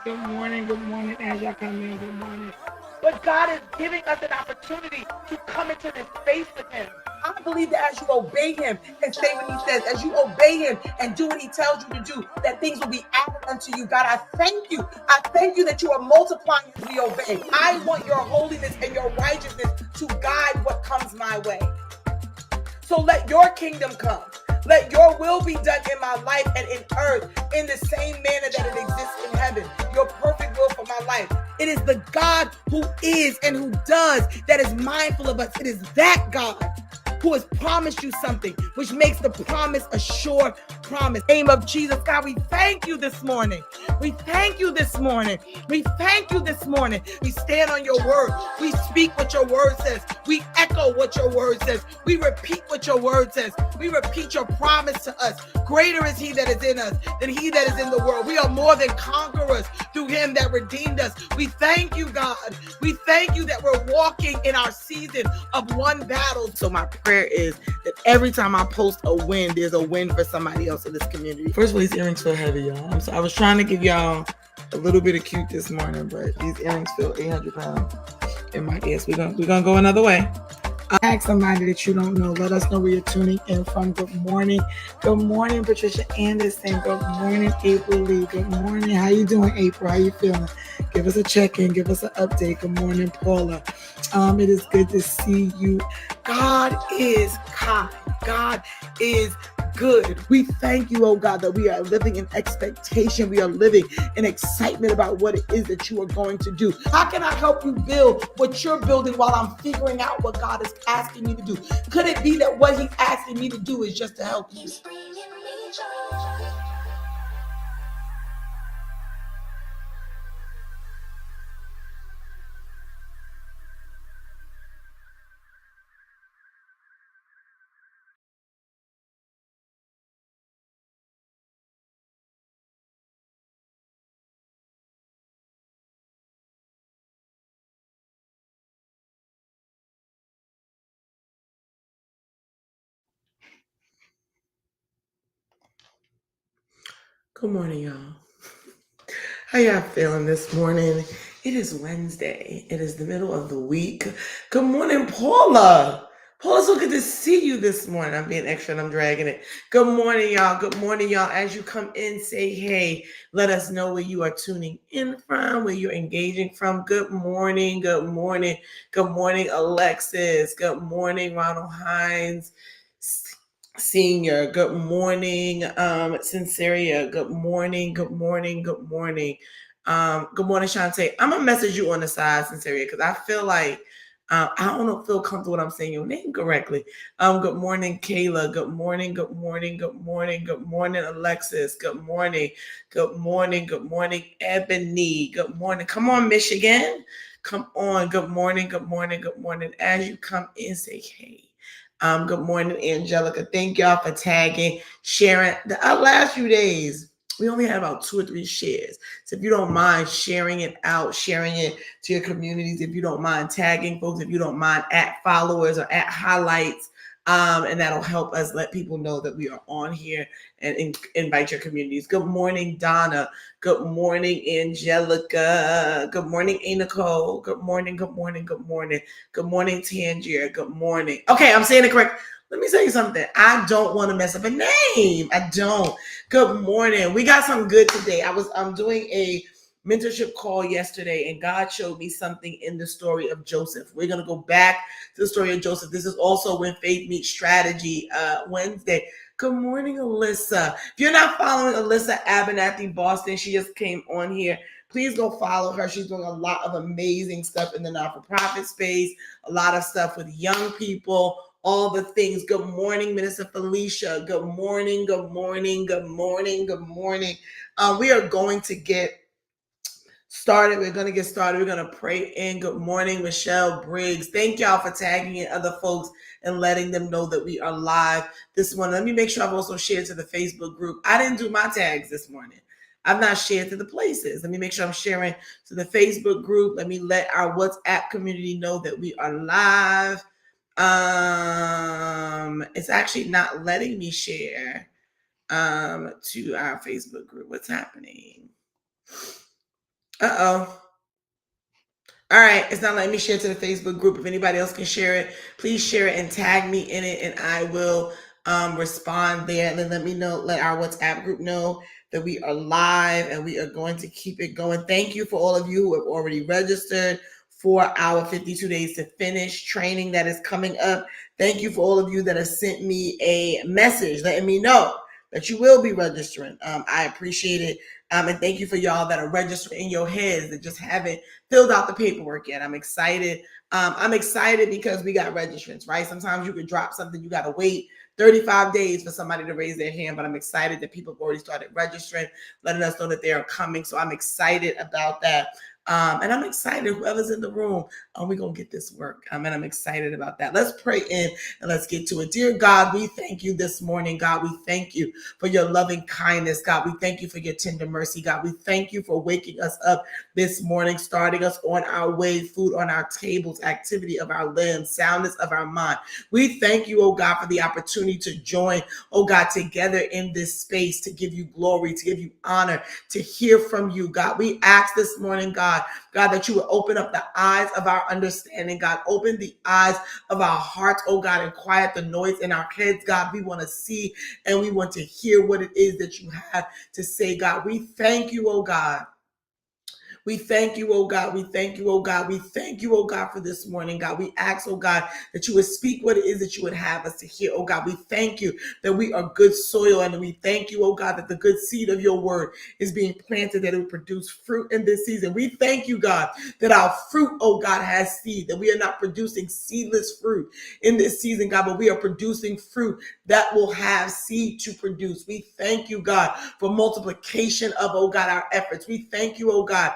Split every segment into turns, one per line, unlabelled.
Good morning, as y'all come in, good morning. But God is giving us an opportunity to come into this space with Him. I believe that as you obey Him and say what He says, as you obey Him and do what He tells you to do, that things will be added unto you. God, I thank you. I thank you that you are multiplying as we obey. I want your holiness and your righteousness to guide what comes my way. So let your kingdom come. Let your will be done in my life and in earth in the same manner that it exists in heaven. Your perfect will for my life. It is the God who is and who does that is mindful of us. It is that God who has promised you something, which makes the promise a sure promise. In the name of Jesus, God, we thank you this morning. We thank you this morning. We thank you this morning. We stand on your word. We speak what your word says. We echo what your word says. We repeat what your word says. We repeat your promise to us. Greater is he that is in us than he that is in the world. We are more than conquerors through him that redeemed us. We thank you, God. We thank you that we're walking in our season of one battle. So my prayer is that every time I post a win, there's a win for somebody else in this community. First of all, these earrings feel heavy, y'all. I was trying to give y'all a little bit of cute this morning, but these earrings feel 800 pounds in my ears. We're gonna go another way. Ask somebody that you don't know. Let us know where you're tuning in from. Good morning. Good morning, Patricia Anderson. Good morning, April Lee. Good morning. How you doing, April? How you feeling? Give us a check-in. Give us an update. Good morning, Paula. It is good to see you. God is kind. God is good. We thank you, oh God, that we are living in expectation. We are living in excitement about what it is that you are going to do. How can I help you build what you're building while I'm figuring out what God is asking me to do? Could it be that what he's asking me to do is just to help you? Good morning, y'all. How y'all feeling this morning? It is Wednesday. It is the middle of the week. Good morning, Paula. Paula, so good to see you this morning. I'm being extra and I'm dragging it. Good morning, y'all. Good morning, y'all. As you come in, say hey. Let us know where you are tuning in from, where you're engaging from. Good morning. Good morning. Good morning, Alexis. Good morning, Ronald Hines. Senior, good morning, Sinceria, good morning, good morning, good morning. Good morning, Shantae. I'm gonna message you on the side, Sinceria, because I feel like I don't feel comfortable when I'm saying your name correctly. Good morning, Kayla. Good morning, good morning, good morning, good morning, Alexis. Good morning, good morning, good morning, Ebony. Good morning. Come on, Michigan. Come on. Good morning, good morning, good morning. As you come in, say hey. Good morning, Angelica. Thank y'all for tagging, sharing. The last few days, we only had about 2 or 3 shares. So if you don't mind sharing it out, sharing it to your communities, if you don't mind tagging folks, if you don't mind at followers or at highlights, and that'll help us let people know that we are on here and invite your communities. Good morning, Donna. Good morning, Angelica. Good morning, A. Nicole. Good morning, good morning, good morning. Good morning, Tangier. Good morning. Okay, I'm saying it correct. Let me tell you something. I don't want to mess up a name. I don't. Good morning. We got some good today. I'm doing a mentorship call yesterday, and God showed me something in the story of Joseph. We're going to go back to the story of Joseph. This is also when Faith Meets Strategy Wednesday. Good morning, Alyssa. If you're not following Alyssa Abernathy Boston, she just came on here. Please go follow her. She's doing a lot of amazing stuff in the not-for-profit space, a lot of stuff with young people, all the things. Good morning, Minister Felicia. Good morning, good morning, good morning, good morning. We are going to get started. We're going to get started. We're going to pray in. Good morning, Michelle Briggs. Thank y'all for tagging in other folks and letting them know that we are live this morning. Let me make sure I've also shared to the Facebook group. I didn't do my tags this morning. I've not shared to the places. Let me make sure I'm sharing to the Facebook group. Let me let our WhatsApp community know that we are live. It's actually not letting me share to our Facebook group. What's happening? Uh-oh. All right, it's not letting me share to the Facebook group. If anybody else can share it, please share it and tag me in it, and I will respond there. And then let me know, let our WhatsApp group know that we are live and we are going to keep it going. Thank you for all of you who have already registered for our 52 Days to Finish training that is coming up. Thank you for all of you that have sent me a message letting me know that you will be registering. I appreciate it. And thank you for y'all that are registered in your heads that just haven't filled out the paperwork yet. I'm excited. I'm excited because we got registrants, right? Sometimes you can drop something, you got to wait 35 days for somebody to raise their hand, but I'm excited that people have already started registering, letting us know that they are coming. So I'm excited about that. And I'm excited, whoever's in the room, we're going to get this work. And I'm excited about that. Let's pray in and let's get to it. Dear God, we thank you this morning. God, we thank you for your loving kindness. God, we thank you for your tender mercy. God, we thank you for waking us up this morning, starting us on our way, food on our tables, activity of our limbs, soundness of our mind. We thank you, oh God, for the opportunity to join, oh God, together in this space to give you glory, to give you honor, to hear from you, God. We ask this morning, God, that you would open up the eyes of our understanding, God. Open the eyes of our hearts, oh God, and quiet the noise in our heads, God. We want to see and we want to hear what it is that you have to say, God. We thank you, oh God. We thank you, oh God. We thank you, oh God. We thank you, oh God, for this morning, God. We ask, oh God, that you would speak what it is that you would have us to hear, oh God. We thank you that we are good soil, and we thank you, oh God, that the good seed of your word is being planted, that it will produce fruit in this season. We thank you, God, that our fruit, oh God, has seed, that we are not producing seedless fruit in this season, God, but we are producing fruit that will have seed to produce. We thank you, God, for multiplication of, oh God, our efforts. We thank you, oh God,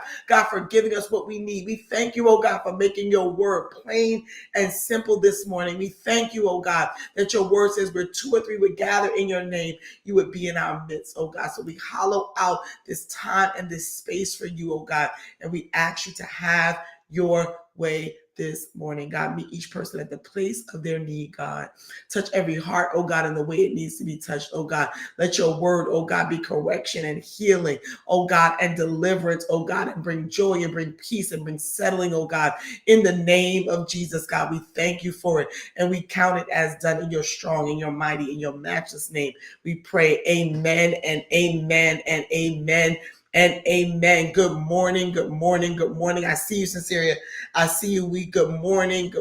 for giving us what we need. We thank you, oh God, for making your word plain and simple this morning. We thank you, oh God, that your word says where two or three would gather in your name, you would be in our midst, oh God. So we hollow out this time and this space for you, oh God, and we ask you to have your way this morning. God, meet each person at the place of their need, God. Touch every heart, oh God, in the way it needs to be touched, oh God. Let your word, oh God, be correction and healing, oh God, and deliverance, oh God, and bring joy and bring peace and bring settling, oh God, in the name of Jesus, God. We thank you for it, and we count it as done in your strong, in your mighty, in your matchless name. We pray amen and amen and amen and amen. Good morning, good morning, good morning. I see you, Sinceria. I see you. Good morning,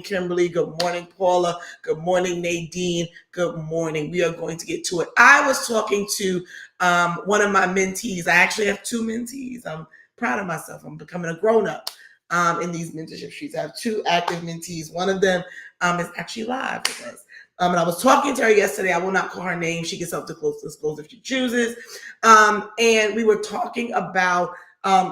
Kimberly. Good morning, Paula. Good morning, Nadine. Good morning. We are going to get to it. I was talking to one of my mentees. I actually have two mentees. I'm proud of myself. I'm becoming a grown-up in these mentorship streets. I have two active mentees. One of them is actually live with us. And I was talking to her yesterday. I will not call her name. She gets up to disclose if she chooses. And we were talking about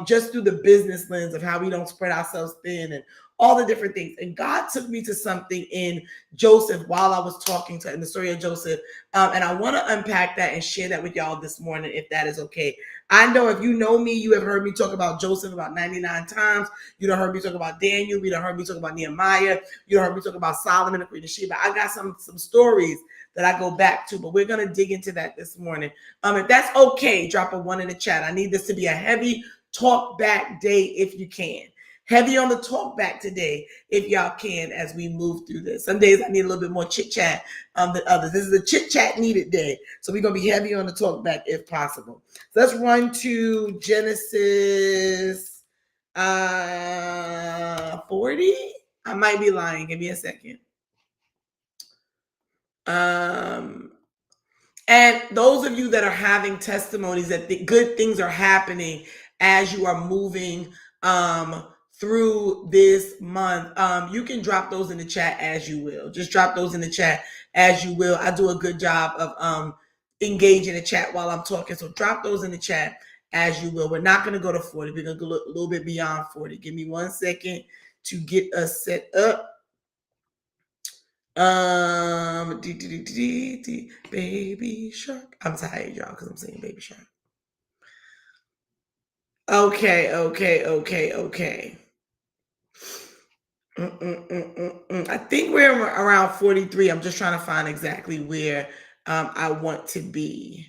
just through the business lens of how we don't spread ourselves thin and all the different things. And God took me to something in Joseph while I was talking to her, in the story of Joseph. And I want to unpack that and share that with y'all this morning, if that is okay. I know if you know me, you have heard me talk about Joseph about 99 times. You done heard me talk about Daniel. You done heard me talk about Nehemiah. You done heard me talk about Solomon and Queen of Sheba. I got some stories that I go back to, but we're going to dig into that this morning. If that's okay, drop a 1 in the chat. I need this to be a heavy talk back day if you can. Heavy on the talk back today, if y'all can, as we move through this. Some days I need a little bit more chit chat than others. This is a chit chat needed day, so we're gonna be heavy on the talk back if possible. So let's run to Genesis 40. I might be lying. Give me a second. And those of you that are having testimonies that the good things are happening as you are moving through this month, you can drop those in the chat as you will. Just drop those in the chat as you will. I do a good job of engaging the chat while I'm talking. So drop those in the chat as you will. We're not going to go to 40. We're going to go a little bit beyond 40. Give me 1 second to get us set up. Baby shark. I'm tired, y'all, because I'm saying baby shark. Okay. I think we're around 43. I'm just trying to find exactly where I want to be.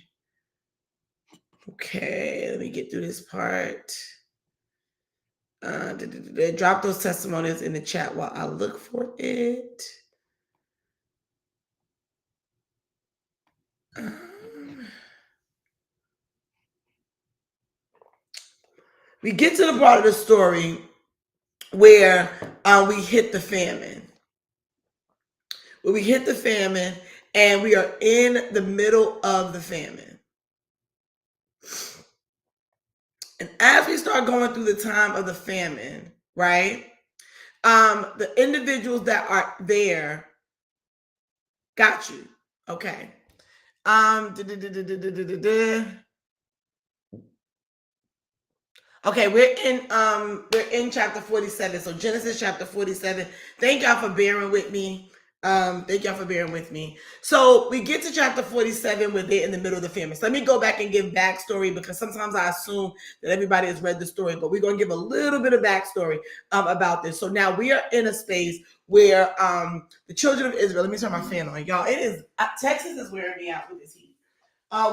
Okay, let me get through this part. Drop those testimonies in the chat while I look for it. We get to the part of the story where we hit the famine. Where we hit the famine, and we are in the middle of the famine. And as we start going through the time of the famine, right? The individuals that are there got you. Okay. Okay, we're in chapter 47. So Genesis chapter 47. Thank y'all for bearing with me. Thank y'all for bearing with me. So we get to chapter 47 where they're in the middle of the famine. So let me go back and give backstory, because sometimes I assume that everybody has read the story, but we're going to give a little bit of backstory about this. So now we are in a space where the children of Israel, let me turn my fan on, y'all. It is Texas is wearing me out with this heat.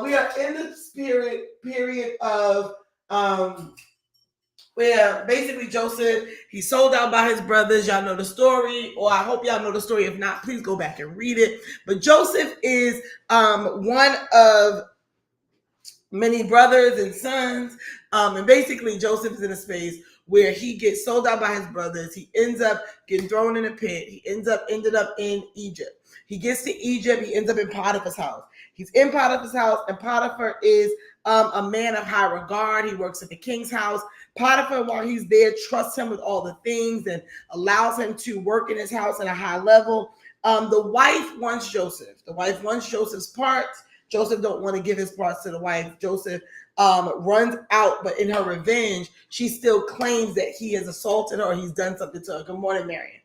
We are in the period of where basically Joseph, he sold out by his brothers. Y'all know the story, or I hope y'all know the story. If not, please go back and read it. But Joseph is one of many brothers and sons. And basically Joseph is in a space where he gets sold out by his brothers. He ends up getting thrown in a pit. He ended up in Egypt. He gets to Egypt. He ends up in Potiphar's house. He's in Potiphar's house, and Potiphar is a man of high regard. He works at the king's house. Potiphar, while he's there, trusts him with all the things and allows him to work in his house at a high level. The wife wants Joseph. The wife wants Joseph's parts. Joseph don't want to give his parts to the wife. Joseph runs out, but in her revenge, she still claims that he has assaulted her or he's done something to her. Good morning, Marion.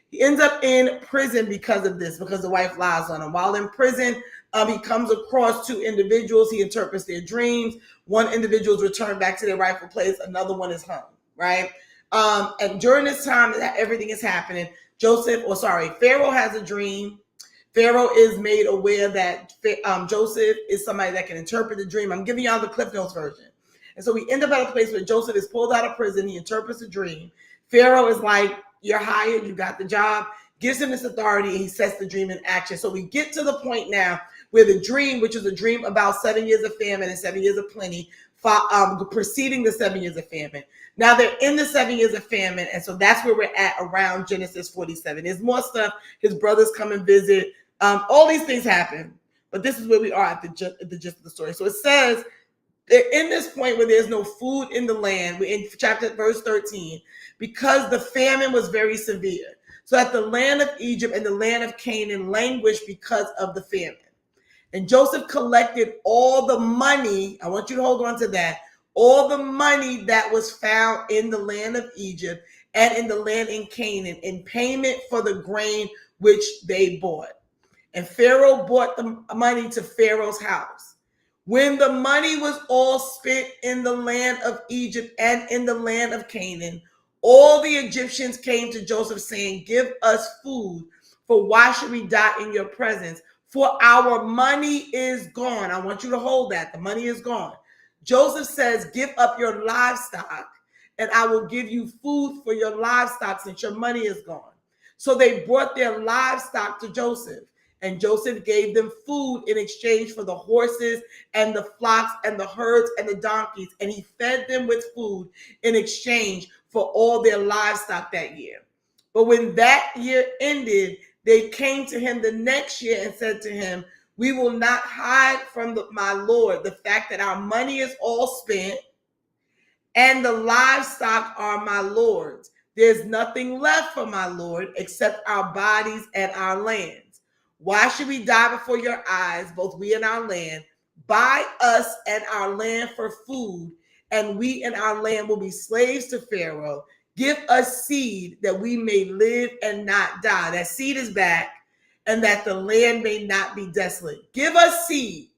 He ends up in prison because of this, because the wife lies on him. While in prison, he comes across two individuals. He interprets their dreams. One individual is returned back to their rightful place. Another one is hung, right? And during this time that everything is happening, Pharaoh has a dream. Pharaoh is made aware that Joseph is somebody that can interpret the dream. I'm giving y'all the Cliff Notes version. And so we end up at a place where Joseph is pulled out of prison. He interprets a dream. Pharaoh is like, you're hired. You got the job. Gives him this authority, and he sets the dream in action. So we get to the point now where the dream, which is a dream about 7 years of famine and 7 years of plenty, preceding the 7 years of famine. Now they're in the 7 years of famine. And so that's where we're at around Genesis 47. There's more stuff. His brothers come and visit. All these things happen, but this is where we are at the gist of the story. So it says they're in this point where there's no food in the land. We're in verse 13, because the famine was very severe. So that the land of Egypt and the land of Canaan languished because of the famine. And Joseph collected all the money. I want you to hold on to that. All the money that was found in the land of Egypt and in the land in Canaan in payment for the grain which they bought. And Pharaoh brought the money to Pharaoh's house. When the money was all spent in the land of Egypt and in the land of Canaan, all the Egyptians came to Joseph saying, give us food, for why should we die in your presence? For our money is gone. I want you to hold that. The money is gone. Joseph says, give up your livestock, and I will give you food for your livestock since your money is gone. So they brought their livestock to Joseph. And Joseph gave them food in exchange for the horses and the flocks and the herds and the donkeys. And he fed them with food in exchange for all their livestock that year. But when that year ended, they came to him the next year and said to him, we will not hide from my Lord the fact that our money is all spent and the livestock are my Lord's. There's nothing left for my Lord except our bodies and our lands. Why should we die before your eyes, both we and our land? Buy us and our land for food, and we and our land will be slaves to Pharaoh. Give us seed that we may live and not die. That seed is back, and that the land may not be desolate. Give us seed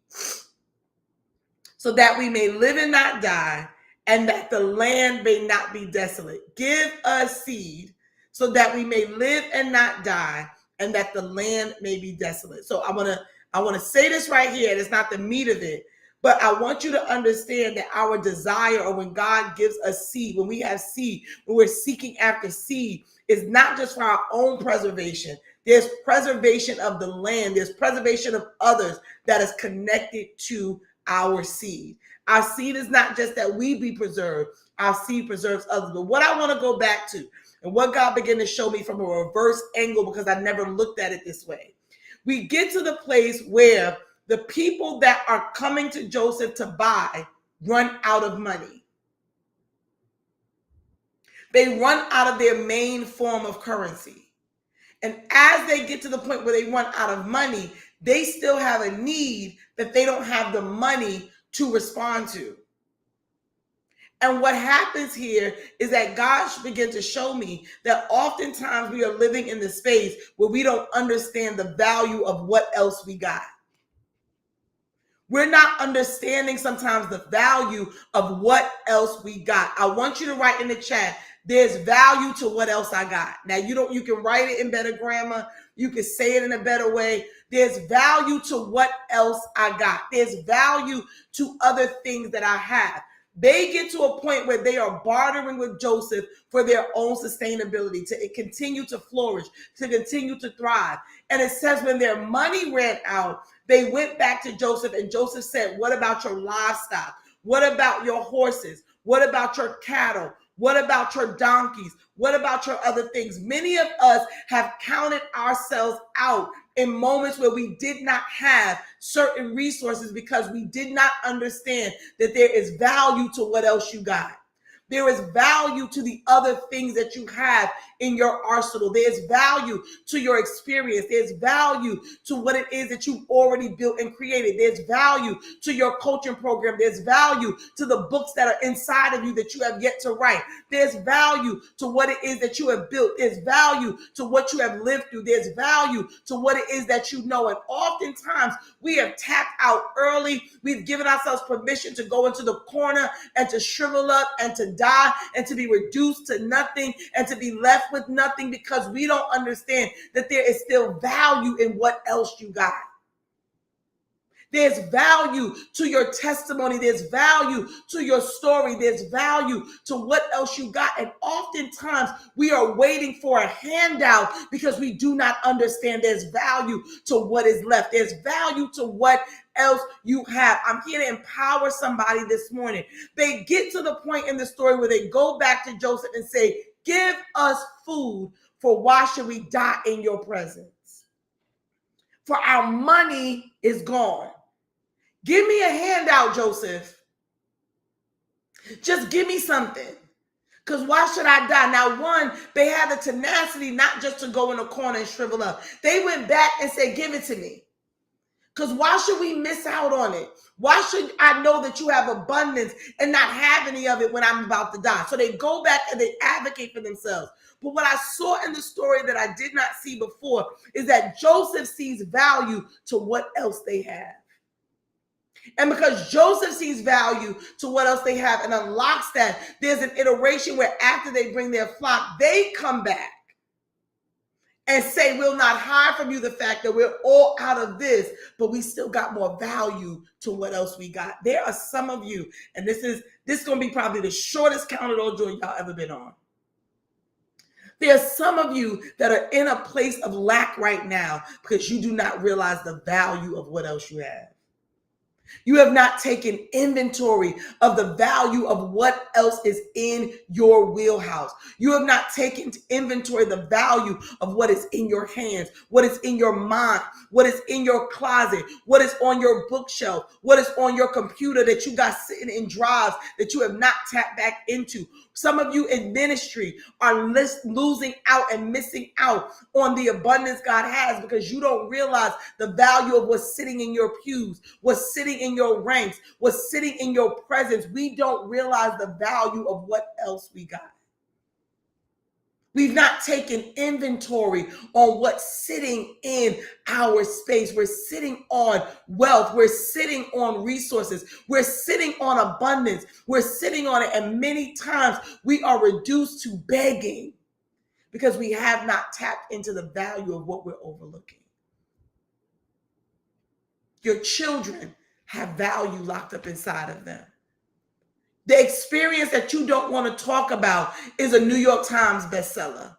so that we may live and not die, and that the land may not be desolate. Give us seed so that we may live and not die, and that the land may be desolate. So I want to say this right here. It's not the meat of it, But I want you to understand that our desire, or when God gives us seed, when we have seed, when we're seeking after seed, is not just for our own preservation. There's preservation of the land. There's preservation of others that is connected to our seed. Our seed is not just that we be preserved. Our seed preserves others. But what I want to go back to, and what God began to show me from a reverse angle, because I never looked at it this way. We get to the place where the people that are coming to Joseph to buy run out of money. They run out of their main form of currency. And as they get to the point where they run out of money, they still have a need that they don't have the money to respond to. And what happens here is that God began to show me that oftentimes we are living in the space where we don't understand the value of what else we got. We're not understanding sometimes the value of what else we got. I want you to write in the chat, there's value to what else I got. Now you can write it in better grammar. You can say it in a better way. There's value to what else I got. There's value to other things that I have. They get to a point where they are bartering with Joseph for their own sustainability, to continue to flourish, to continue to thrive. And it says when their money ran out, they went back to Joseph, and Joseph said, what about your livestock? What about your horses? What about your cattle? What about your donkeys? What about your other things? Many of us have counted ourselves out in moments where we did not have certain resources because we did not understand that there is value to what else you got. There is value to the other things that you have in your arsenal. There's value to your experience. There's value to what it is that you've already built and created. There's value to your coaching program. There's value to the books that are inside of you that you have yet to write. There's value to what it is that you have built. There's value to what you have lived through. There's value to what it is that you know. And oftentimes we have tapped out early. We've given ourselves permission to go into the corner and to shrivel up and to die and to be reduced to nothing and to be left with nothing because we don't understand that there is still value in what else you got. There's value to your testimony. There's value to your story. There's value to what else you got. And oftentimes we are waiting for a handout because we do not understand there's value to what is left. There's value to what else you have. I'm here to empower somebody this morning. They get to the point in the story where they go back to Joseph and say, give us food, for why should we die in your presence? For our money is gone. Give me a handout, Joseph. Just give me something. Because why should I die? Now, one, they had the tenacity not just to go in a corner and shrivel up. They went back and said, give it to me. Because why should we miss out on it? Why should I know that you have abundance and not have any of it when I'm about to die? So they go back and they advocate for themselves. But what I saw in the story that I did not see before is that Joseph sees value to what else they have. And because Joseph sees value to what else they have and unlocks that, there's an iteration where after they bring their flock, they come back and say, we'll not hide from you the fact that we're all out of this, but we still got more value to what else we got. There are some of you, and this is going to be probably the shortest counted all joy y'all ever been on. There are some of you that are in a place of lack right now because you do not realize the value of what else you have. You have not taken inventory of the value of what else is in your wheelhouse. You have not taken inventory of the value of what is in your hands, what is in your mind, what is in your closet, what is on your bookshelf, what is on your computer that you got sitting in drives that you have not tapped back into. Some of you in ministry are losing out and missing out on the abundance God has because you don't realize the value of what's sitting in your pews, what's sitting in your ranks, what's sitting in your presence. We don't realize the value of what else we got. We've not taken inventory on what's sitting in our space. We're sitting on wealth. We're sitting on resources. We're sitting on abundance. We're sitting on it. And many times we are reduced to begging because we have not tapped into the value of what we're overlooking. Your children have value locked up inside of them. The experience that you don't want to talk about is a New York Times bestseller.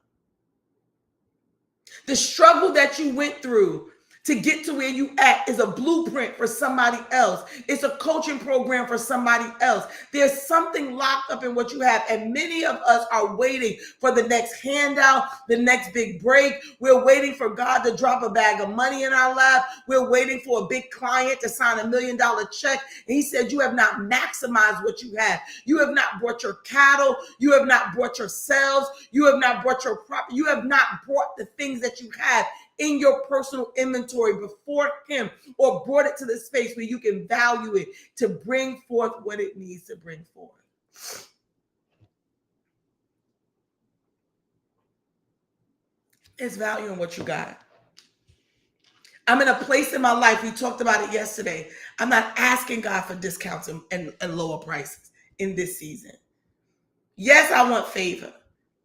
The struggle that you went through to get to where you at is a blueprint for somebody else. It's a coaching program for somebody else. There's something locked up in what you have. And many of us are waiting for the next handout, the next big break. We're waiting for God to drop a bag of money in our lap. We're waiting for a big client to sign $1 million check. And he said, you have not maximized what you have. You have not brought your cattle. You have not brought yourselves. You have not brought your property. You have not brought the things that you have in your personal inventory before him, or brought it to the space where you can value it to bring forth what it needs to bring forth. There's value in what you got. I'm in a place in my life, we talked about it yesterday. I'm not asking God for discounts and lower prices in this season. Yes, I want favor.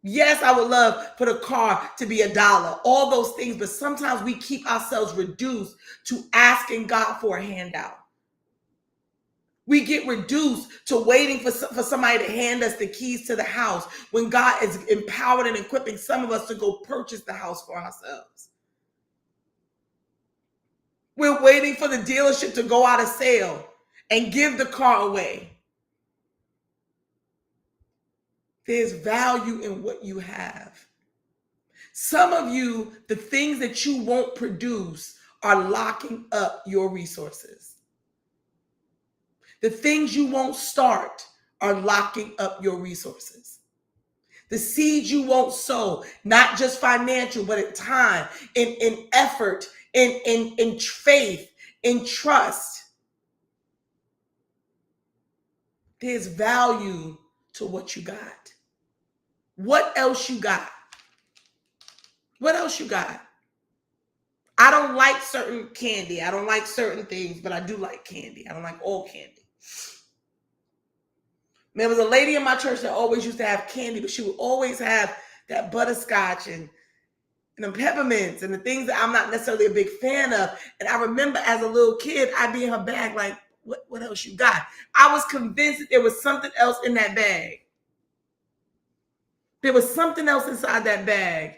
Yes, I would love for the car to be $1, all those things, but sometimes we keep ourselves reduced to asking God for a handout. We get reduced to waiting for somebody to hand us the keys to the house when God is empowered and equipping some of us to go purchase the house for ourselves. We're waiting for the dealership to go out of sale and give the car away. There's value in what you have. Some of you, the things that you won't produce are locking up your resources. The things you won't start are locking up your resources. The seeds you won't sow, not just financial, but in time, in effort, in faith, in trust. There's value to what you got. What else you got? What else you got? I don't like certain candy. I don't like certain things, but I do like candy. I don't like all candy. There was a lady in my church that always used to have candy, but she would always have that butterscotch and the peppermints and the things that I'm not necessarily a big fan of. And I remember as a little kid, I'd be in her bag like, what else you got? I was convinced that there was something else in that bag. There was something else inside that bag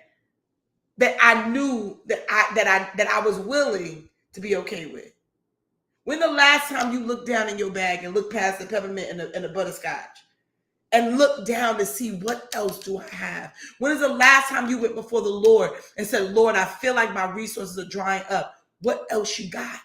that I knew that I was willing to be okay with. When the last time you looked down in your bag and looked past the peppermint and the butterscotch and looked down to see what else do I have? When is the last time you went before the Lord and said, Lord, I feel like my resources are drying up. What else you got?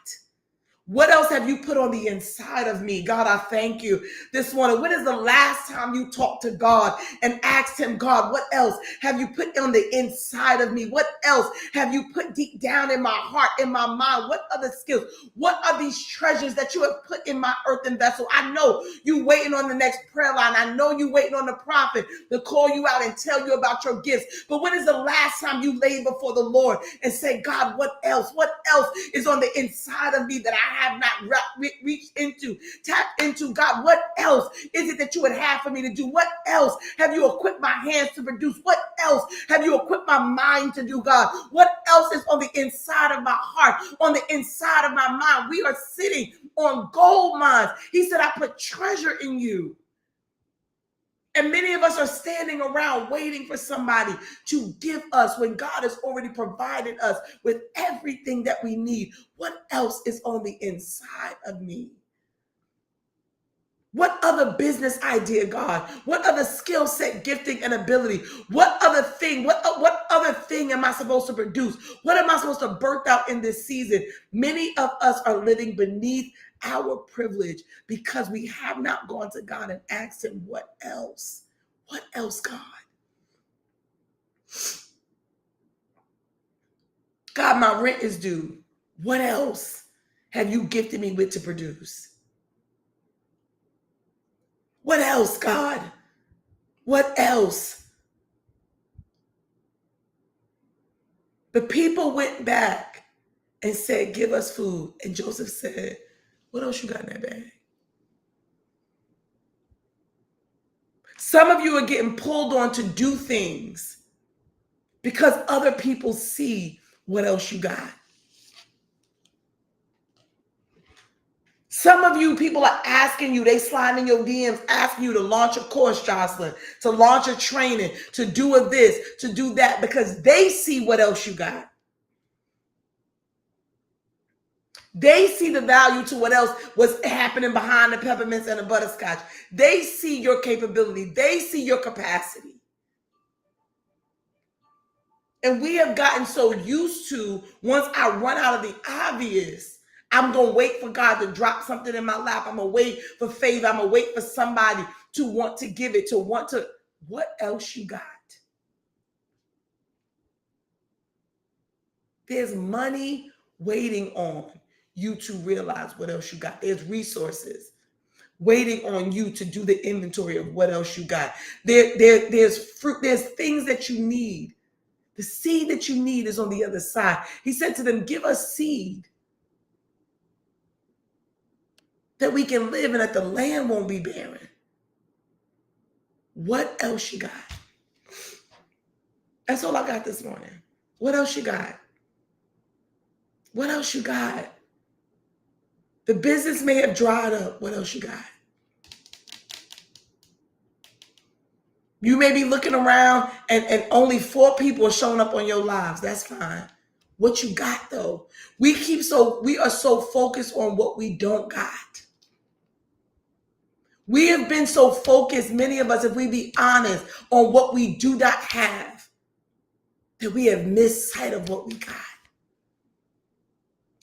What else have you put on the inside of me? God, I thank you this morning. When is the last time you talked to God and asked him, God, what else have you put on the inside of me? What else have you put deep down in my heart, in my mind? What other skills? What are these treasures that you have put in my earthen vessel? I know you waiting on the next prayer line. I know you waiting on the prophet to call you out and tell you about your gifts. But when is the last time you laid before the Lord and say, God, what else? What else is on the inside of me that I have not reached into, tapped into? God, what else is it that you would have for me to do? What else have you equipped my hands to produce? What else have you equipped my mind to do, God? What else is on the inside of my heart, on the inside of my mind? We are sitting on gold mines. He said, I put treasure in you. And many of us are standing around waiting for somebody to give us when God has already provided us with everything that we need. What else is on the inside of me? What other business idea, God? What other skill set, gifting, and ability? What other thing? What other thing am I supposed to produce? What am I supposed to birth out in this season? Many of us are living beneath our privilege because we have not gone to God and asked him, what else? What else, God? God, my rent is due. What else have you gifted me with to produce? What else, God? What else? The people went back and said, give us food. And Joseph said, what else you got in that bag? Some of you are getting pulled on to do things because other people see what else you got. Some of you, people are asking you, they slide in your DMs, asking you to launch a course, Jocelyn, to launch a training, to do a this, to do that, because they see what else you got. They see the value to what else was happening behind the peppermints and the butterscotch. They see your capability. They see your capacity. And we have gotten so used to, once I run out of the obvious, I'm going to wait for God to drop something in my lap. I'm going to wait for favor. I'm going to wait for somebody to want to give it, to want to. What else you got? There's money waiting on you to realize what else you got. There's resources waiting on you to do the inventory of what else you got. There's fruit. There's things that you need. The seed that you need is on the other side. He said to them, give us seed that we can live and that the land won't be barren. What else you got? That's all I got this morning. What else you got? What else you got? The business may have dried up. What else you got? You may be looking around and only 4 people are showing up on your lives. That's fine. What you got though? We are so focused on what we don't got. We have been so focused, many of us, if we be honest, on what we do not have, that we have missed sight of what we got.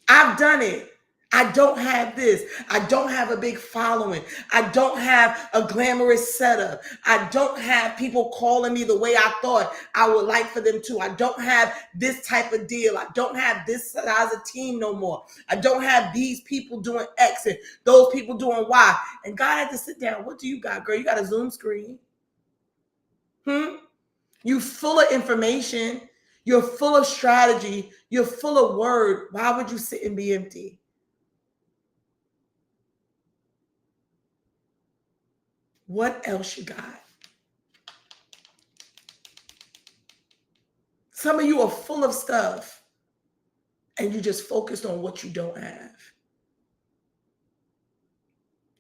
I've done it. I don't have this. I don't have a big following. I don't have a glamorous setup. I don't have people calling me the way I thought I would like for them to. I don't have this type of deal. I don't have this size of team no more. I don't have these people doing X and those people doing Y. And God had to sit down. What do you got, girl? You got a Zoom screen. You full of information. You're full of strategy. You're full of word. Why would you sit and be empty? What else you got? Some of you are full of stuff and you just focused on what you don't have.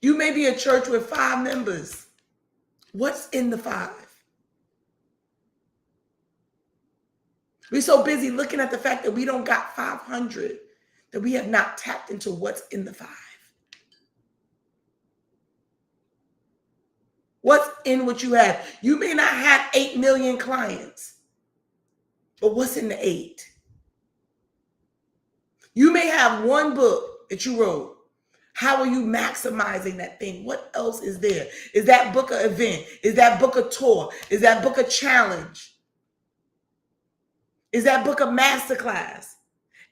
You may be a church with 5 members. What's in the 5? We're so busy looking at the fact that we don't got 500 that we have not tapped into what's in the 5. What's in what you have? You may not have 8 million clients, but what's in the 8? You may have one book that you wrote. How are you maximizing that thing? What else is there? Is that book an event? Is that book a tour? Is that book a challenge? Is that book a masterclass?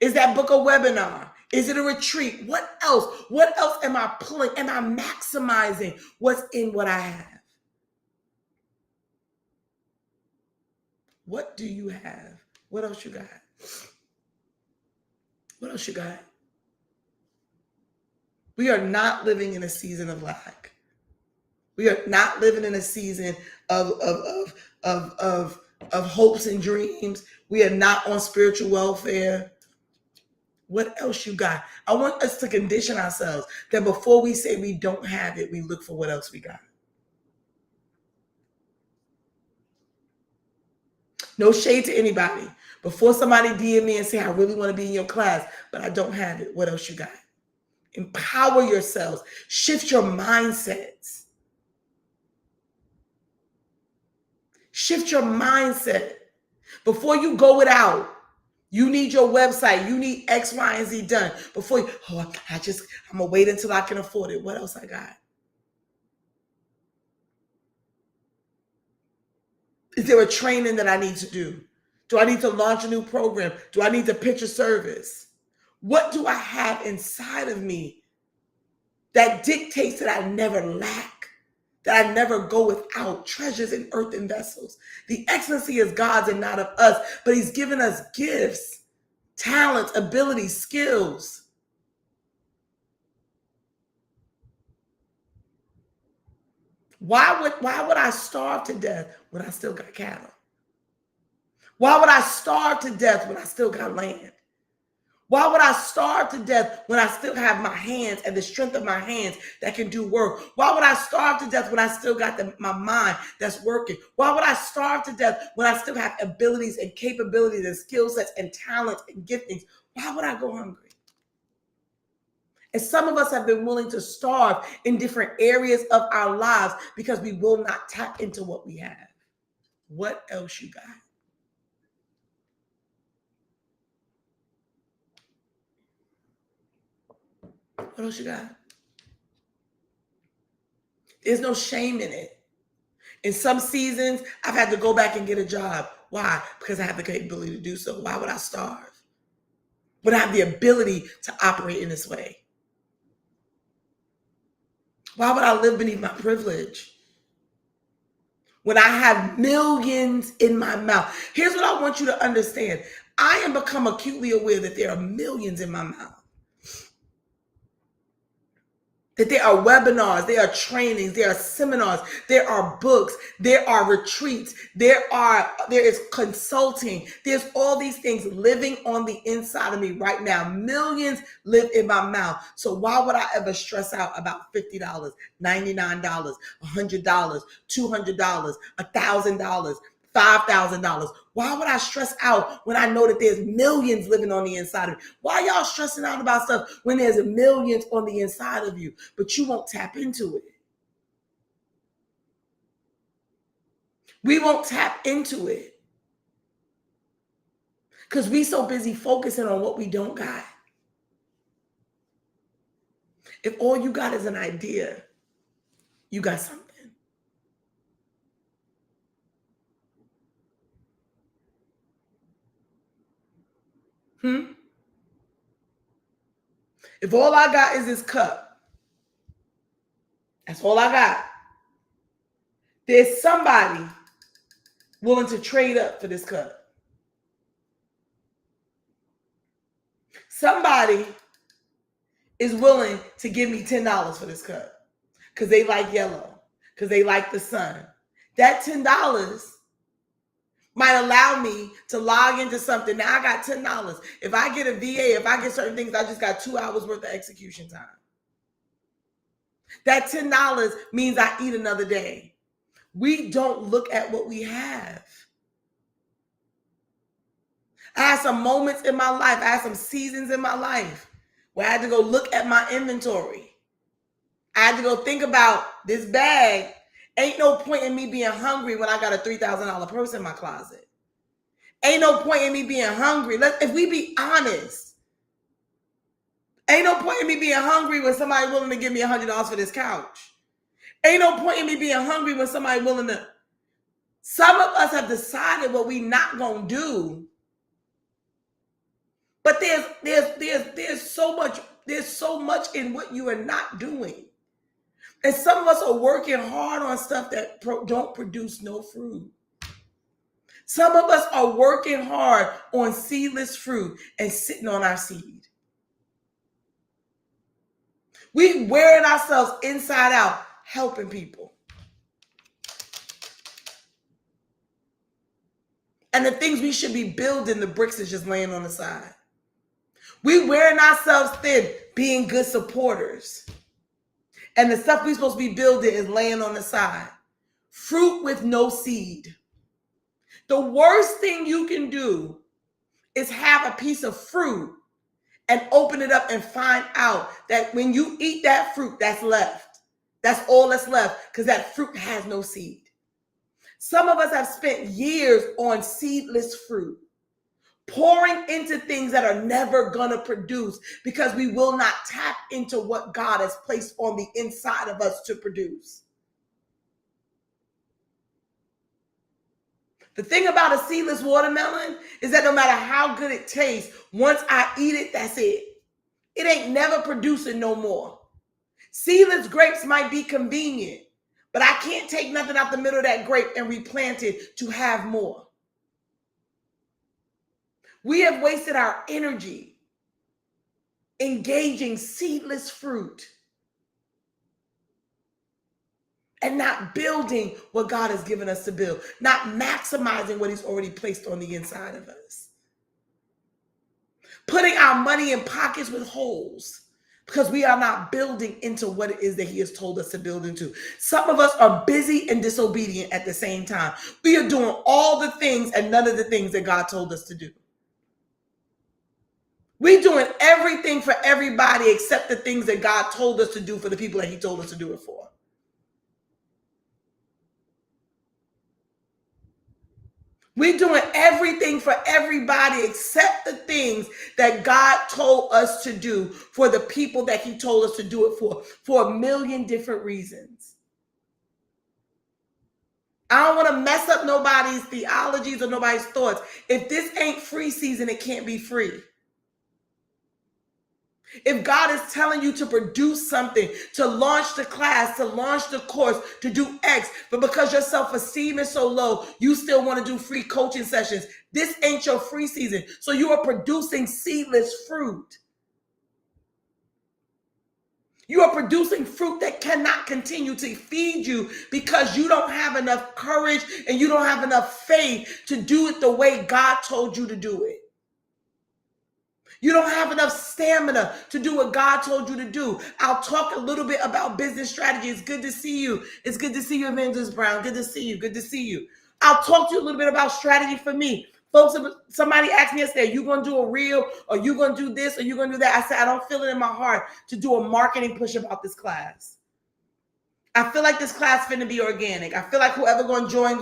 Is that book a webinar? Is it a retreat? What else? What else am I pulling? Am I maximizing what's in what I have? What do you have? What else you got? What else you got? We are not living in a season of lack. We are not living in a season of hopes and dreams. We are not on spiritual welfare. What else you got? I want us to condition ourselves that before we say we don't have it, we look for what else we got. No shade to anybody. Before somebody DM me and say, I really want to be in your class, but I don't have it, what else you got? Empower yourselves. Shift your mindsets. Shift your mindset. Before you go without, you need your website. You need X, Y, and Z done. Before you, I'm going to wait until I can afford it. What else I got? Is there a training that I need to do? Do I need to launch a new program? Do I need to pitch a service? What do I have inside of me that dictates that I never lack, that I never go without? Treasures in earthen vessels. The excellency is God's and not of us, but he's given us gifts, talents, abilities, skills. Why would I starve to death when I still got cattle? Why would I starve to death when I still got land? Why would I starve to death when I still have my hands and the strength of my hands that can do work? Why would I starve to death when I still got my mind that's working? Why would I starve to death when I still have abilities and capabilities and skill sets and talents and giftings? Why would I go hungry? And some of us have been willing to starve in different areas of our lives because we will not tap into what we have. What else you got? What else you got? There's no shame in it. In some seasons, I've had to go back and get a job. Why? Because I have the capability to do so. Why would I starve when I have the ability to operate in this way? Why would I live beneath my privilege when I have millions in my mouth? Here's what I want you to understand. I am become acutely aware that there are millions in my mouth. That there are webinars, there are trainings, there are seminars, there are books, there are retreats, there is consulting. There's all these things living on the inside of me right now. Millions live in my mouth. So why would I ever stress out about $50, $99, $100, $200, $1,000? $5,000. Why would I stress out when I know that there's millions living on the inside of me? Why are y'all stressing out about stuff when there's millions on the inside of you, but you won't tap into it? We won't tap into it because we so busy focusing on what we don't got. If all you got is an idea, you got something. If all I got is this cup, that's all I got. There's somebody willing to trade up for this cup. Somebody is willing to give me $10 for this cup because they like yellow, because they like the sun. That $10 might allow me to log into something. Now I got $10. If I get a VA, if I get certain things, I just got 2 hours worth of execution time. That $10 means I eat another day. We don't look at what we have. I had some moments in my life, I had some seasons in my life where I had to go look at my inventory. I had to go think about this bag. Ain't no point in me being hungry when I got a $3,000 purse in my closet. Ain't no point in me being hungry. If we be honest, ain't no point in me being hungry when somebody willing to give me $100 for this couch. Ain't no point in me being hungry when somebody willing to. Some of us have decided what we not gonna do, but there's so much in what you are not doing. And some of us are working hard on stuff that don't produce no fruit. Some of us are working hard on seedless fruit and sitting on our seed. We wearing ourselves inside out, helping people. And the things we should be building, the bricks is just laying on the side. We wearing ourselves thin, being good supporters. And the stuff we're supposed to be building is laying on the side. Fruit with no seed. The worst thing you can do is have a piece of fruit and open it up and find out that when you eat that fruit, that's left. That's all that's left because that fruit has no seed. Some of us have spent years on seedless fruit, pouring into things that are never going to produce because we will not tap into what God has placed on the inside of us to produce. The thing about a seedless watermelon is that no matter how good it tastes, once I eat it, that's it. It ain't never producing no more. Seedless grapes might be convenient, but I can't take nothing out the middle of that grape and replant it to have more. We have wasted our energy engaging seedless fruit and not building what God has given us to build, not maximizing what He's already placed on the inside of us. putting our money in pockets with holes because we are not building into what it is that he has told us to build into. Some of us are busy and disobedient at the same time. We are doing all the things and none of the things that God told us to do. We're doing everything for everybody except the things that God told us to do for the people that he told us to do it for. We're doing everything for everybody except the things that God told us to do for the people that he told us to do it for a million different reasons. I don't want to mess up nobody's theologies or nobody's thoughts. If this ain't free season, it can't be free. If God is telling you to produce something, to launch the class, to launch the course, to do X, but because your self-esteem is so low, you still want to do free coaching sessions, this ain't your free season. So you are producing seedless fruit. You are producing fruit that cannot continue to feed you because you don't have enough courage and you don't have enough faith to do it the way God told you to do it. You don't have enough stamina to do what God told you to do. I'll talk a little bit about business strategy. It's good to see you. It's good to see you, Evangelist Brown. Good to see you. Good to see you. I'll talk to you a little bit about strategy for me. Folks, somebody asked me yesterday, are you going to do a reel? Or you going to do this? Or you going to do that? I said, I don't feel it in my heart to do a marketing push about this class. I feel like this class finna be organic. I feel like whoever gonna join.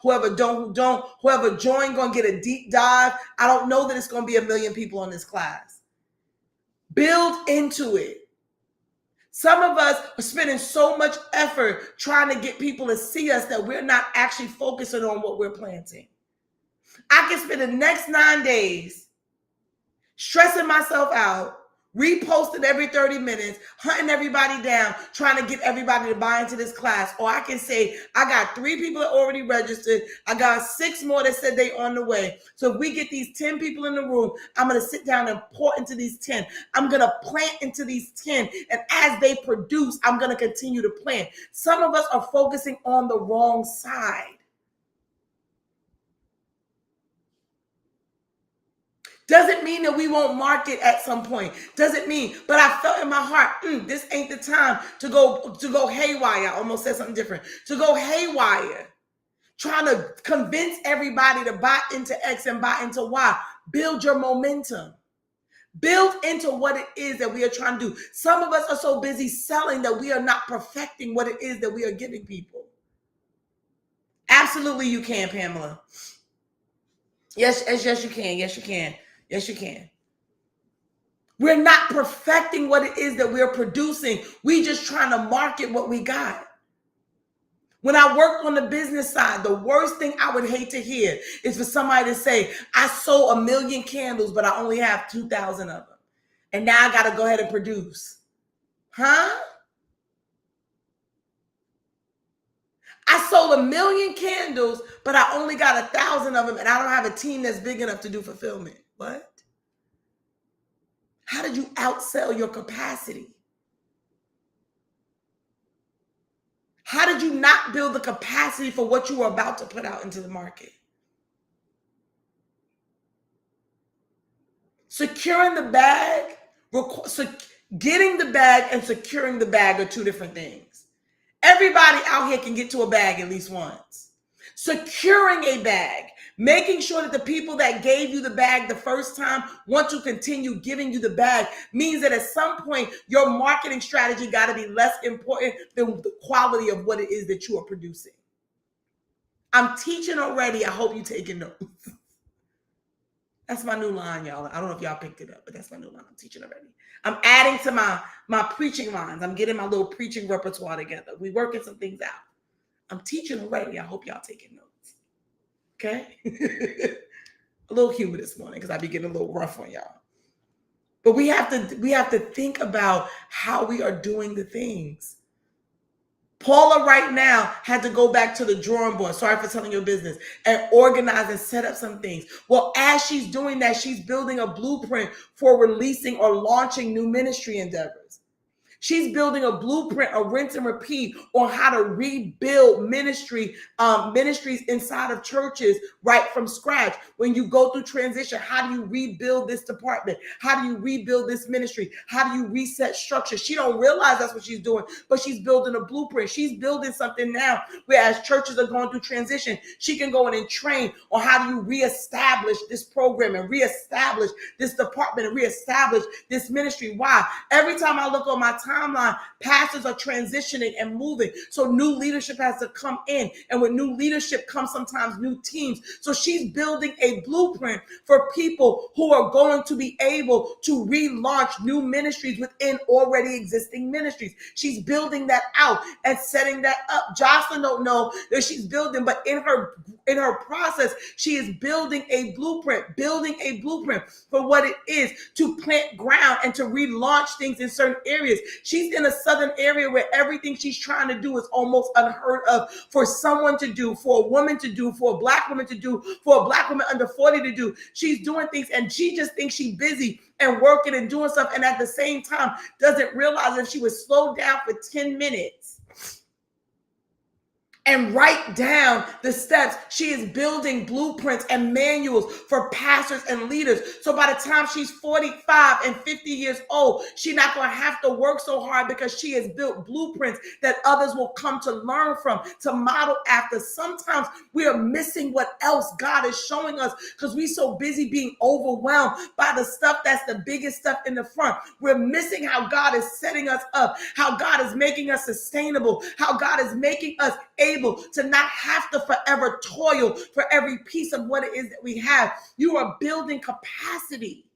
Whoever don't. Whoever join gonna get a deep dive. I don't know that it's gonna be 1 million people on this class. Build into it. Some of us are spending so much effort trying to get people to see us that we're not actually focusing on what we're planting. I can spend the next 9 days stressing myself out, reposting every 30 minutes, hunting everybody down, trying to get everybody to buy into this class. Or I can say, I got 3 people that already registered. I got 6 more that said they on the way. So if we get these 10 people in the room, I'm going to sit down and pour into these 10. I'm going to plant into these 10. And as they produce, I'm going to continue to plant. Some of us are focusing on the wrong side. Doesn't mean that we won't market at some point. Doesn't mean, but I felt in my heart, this ain't the time to go haywire. I almost said something different. To go haywire. Trying to convince everybody to buy into X and buy into Y. Build your momentum. Build into what it is that we are trying to do. Some of us are so busy selling that we are not perfecting what it is that we are giving people. Absolutely you can, Pamela. Yes, you can. Yes, you can. Yes, you can. We're not perfecting what it is that we're producing. We just trying to market what we got. When I work on the business side, the worst thing I would hate to hear is for somebody to say, I sold 1 million candles, but I only have 2,000 of them. And now I got to go ahead and produce. Huh? I sold 1 million candles, but I only got 1,000 of them, and I don't have a team that's big enough to do fulfillment. What? How did you outsell your capacity? How did you not build the capacity for what you were about to put out into the market? Securing the bag, getting the bag and securing the bag are 2 different things. Everybody out here can get to a bag at least once. Securing a bag, making sure that the people that gave you the bag the first time want to continue giving you the bag, means that at some point your marketing strategy got to be less important than the quality of what it is that you are producing. I'm teaching already. I hope you're taking notes. That's my new line, y'all. I don't know if y'all picked it up, but that's my new line. I'm teaching already. I'm adding to my preaching lines. I'm getting my little preaching repertoire together. We're working some things out. I'm teaching already. I hope y'all taking notes. Okay? A little humor this morning because I be getting a little rough on y'all. But we have to think about how we are doing the things. Paula right now had to go back to the drawing board. Sorry for telling your business. And organize and set up some things. Well, as she's doing that, she's building a blueprint for releasing or launching new ministry endeavors. She's building a blueprint, a rinse and repeat on how to rebuild ministries inside of churches right from scratch. When you go through transition, how do you rebuild this department? How do you rebuild this ministry? How do you reset structure? She don't realize that's what she's doing, but she's building a blueprint. She's building something now, whereas churches are going through transition, she can go in and train on how do you reestablish this program and reestablish this department and reestablish this ministry. Why? Every time I look on my timeline, pastors are transitioning and moving. So new leadership has to come in. And with new leadership comes sometimes new teams. So she's building a blueprint for people who are going to be able to relaunch new ministries within already existing ministries. She's building that out and setting that up. Jocelyn don't know that she's building, but in her process, she is building a blueprint for what it is to plant ground and to relaunch things in certain areas. She's in a southern area where everything she's trying to do is almost unheard of for someone to do, for a woman to do, for a black woman to do, for a black woman under 40 to do. She's doing things and she just thinks she's busy and working and doing stuff, and at the same time doesn't realize if she was slowed down for 10 minutes and write down the steps. She is building blueprints and manuals for pastors and leaders. So by the time she's 45 and 50 years old, she's not going to have to work so hard because she has built blueprints that others will come to learn from, to model after. Sometimes we are missing what else God is showing us because we're so busy being overwhelmed by the stuff that's the biggest stuff in the front. We're missing how God is setting us up, how God is making us sustainable, how God is making us able to not have to forever toil for every piece of what it is that we have. You are building capacity.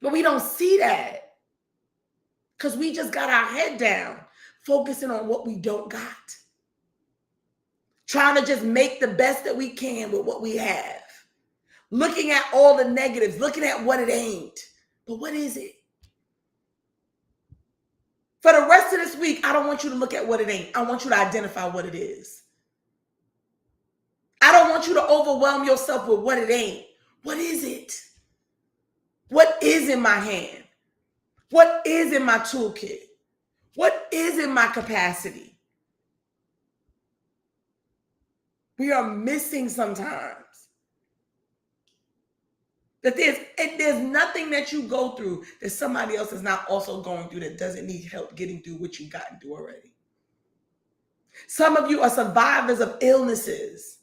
But we don't see that because we just got our head down, focusing on what we don't got. Trying to just make the best that we can with what we have. Looking at all the negatives, looking at what it ain't. But what is it? For the rest of this week, I don't want you to look at what it ain't. I want you to identify what it is. I don't want you to overwhelm yourself with what it ain't. What is it? What is in my hand? What is in my toolkit? What is in my capacity? We are missing sometimes that there's nothing that you go through that somebody else is not also going through that doesn't need help getting through what you've gotten through already. Some of you are survivors of illnesses.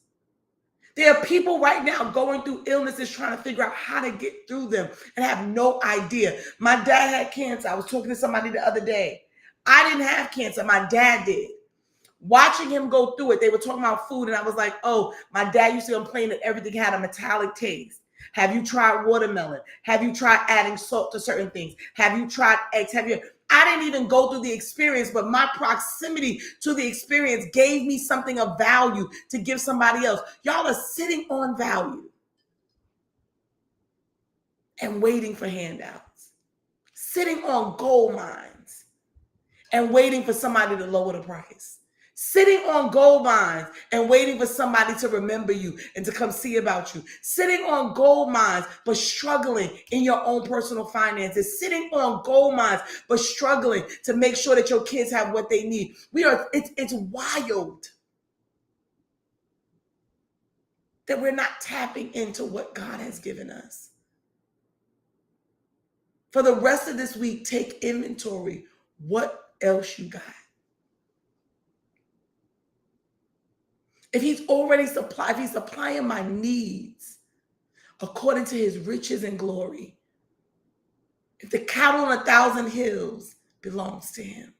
There are people right now going through illnesses trying to figure out how to get through them and have no idea. My dad had cancer. I was talking to somebody the other day. I didn't have cancer. My dad did. Watching him go through it, they were talking about food, and I was like, oh, my dad used to complain that everything had a metallic taste. Have you tried watermelon? Have you tried adding salt to certain things? Have you tried eggs? I didn't even go through the experience, but my proximity to the experience gave me something of value to give somebody else. Y'all are sitting on value and waiting for handouts, sitting on gold mines and waiting for somebody to lower the price. Sitting on gold mines and waiting for somebody to remember you and to come see about you. Sitting on gold mines, but struggling in your own personal finances. Sitting on gold mines, but struggling to make sure that your kids have what they need. It's wild that we're not tapping into what God has given us. For the rest of this week, take inventory. What else you got? If he's already supplied, if he's supplying my needs according to his riches and glory, if the cattle on 1,000 hills belongs to him,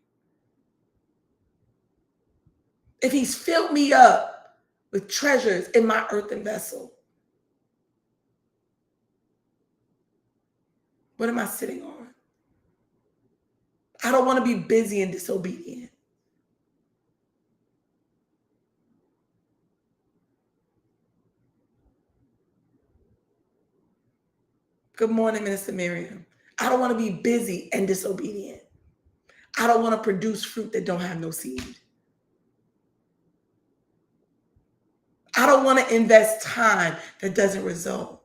if he's filled me up with treasures in my earthen vessel, what am I sitting on? I don't want to be busy and disobedient. Good morning, Minister Miriam. I don't want to be busy and disobedient. I don't want to produce fruit that don't have no seed. I don't want to invest time that doesn't result.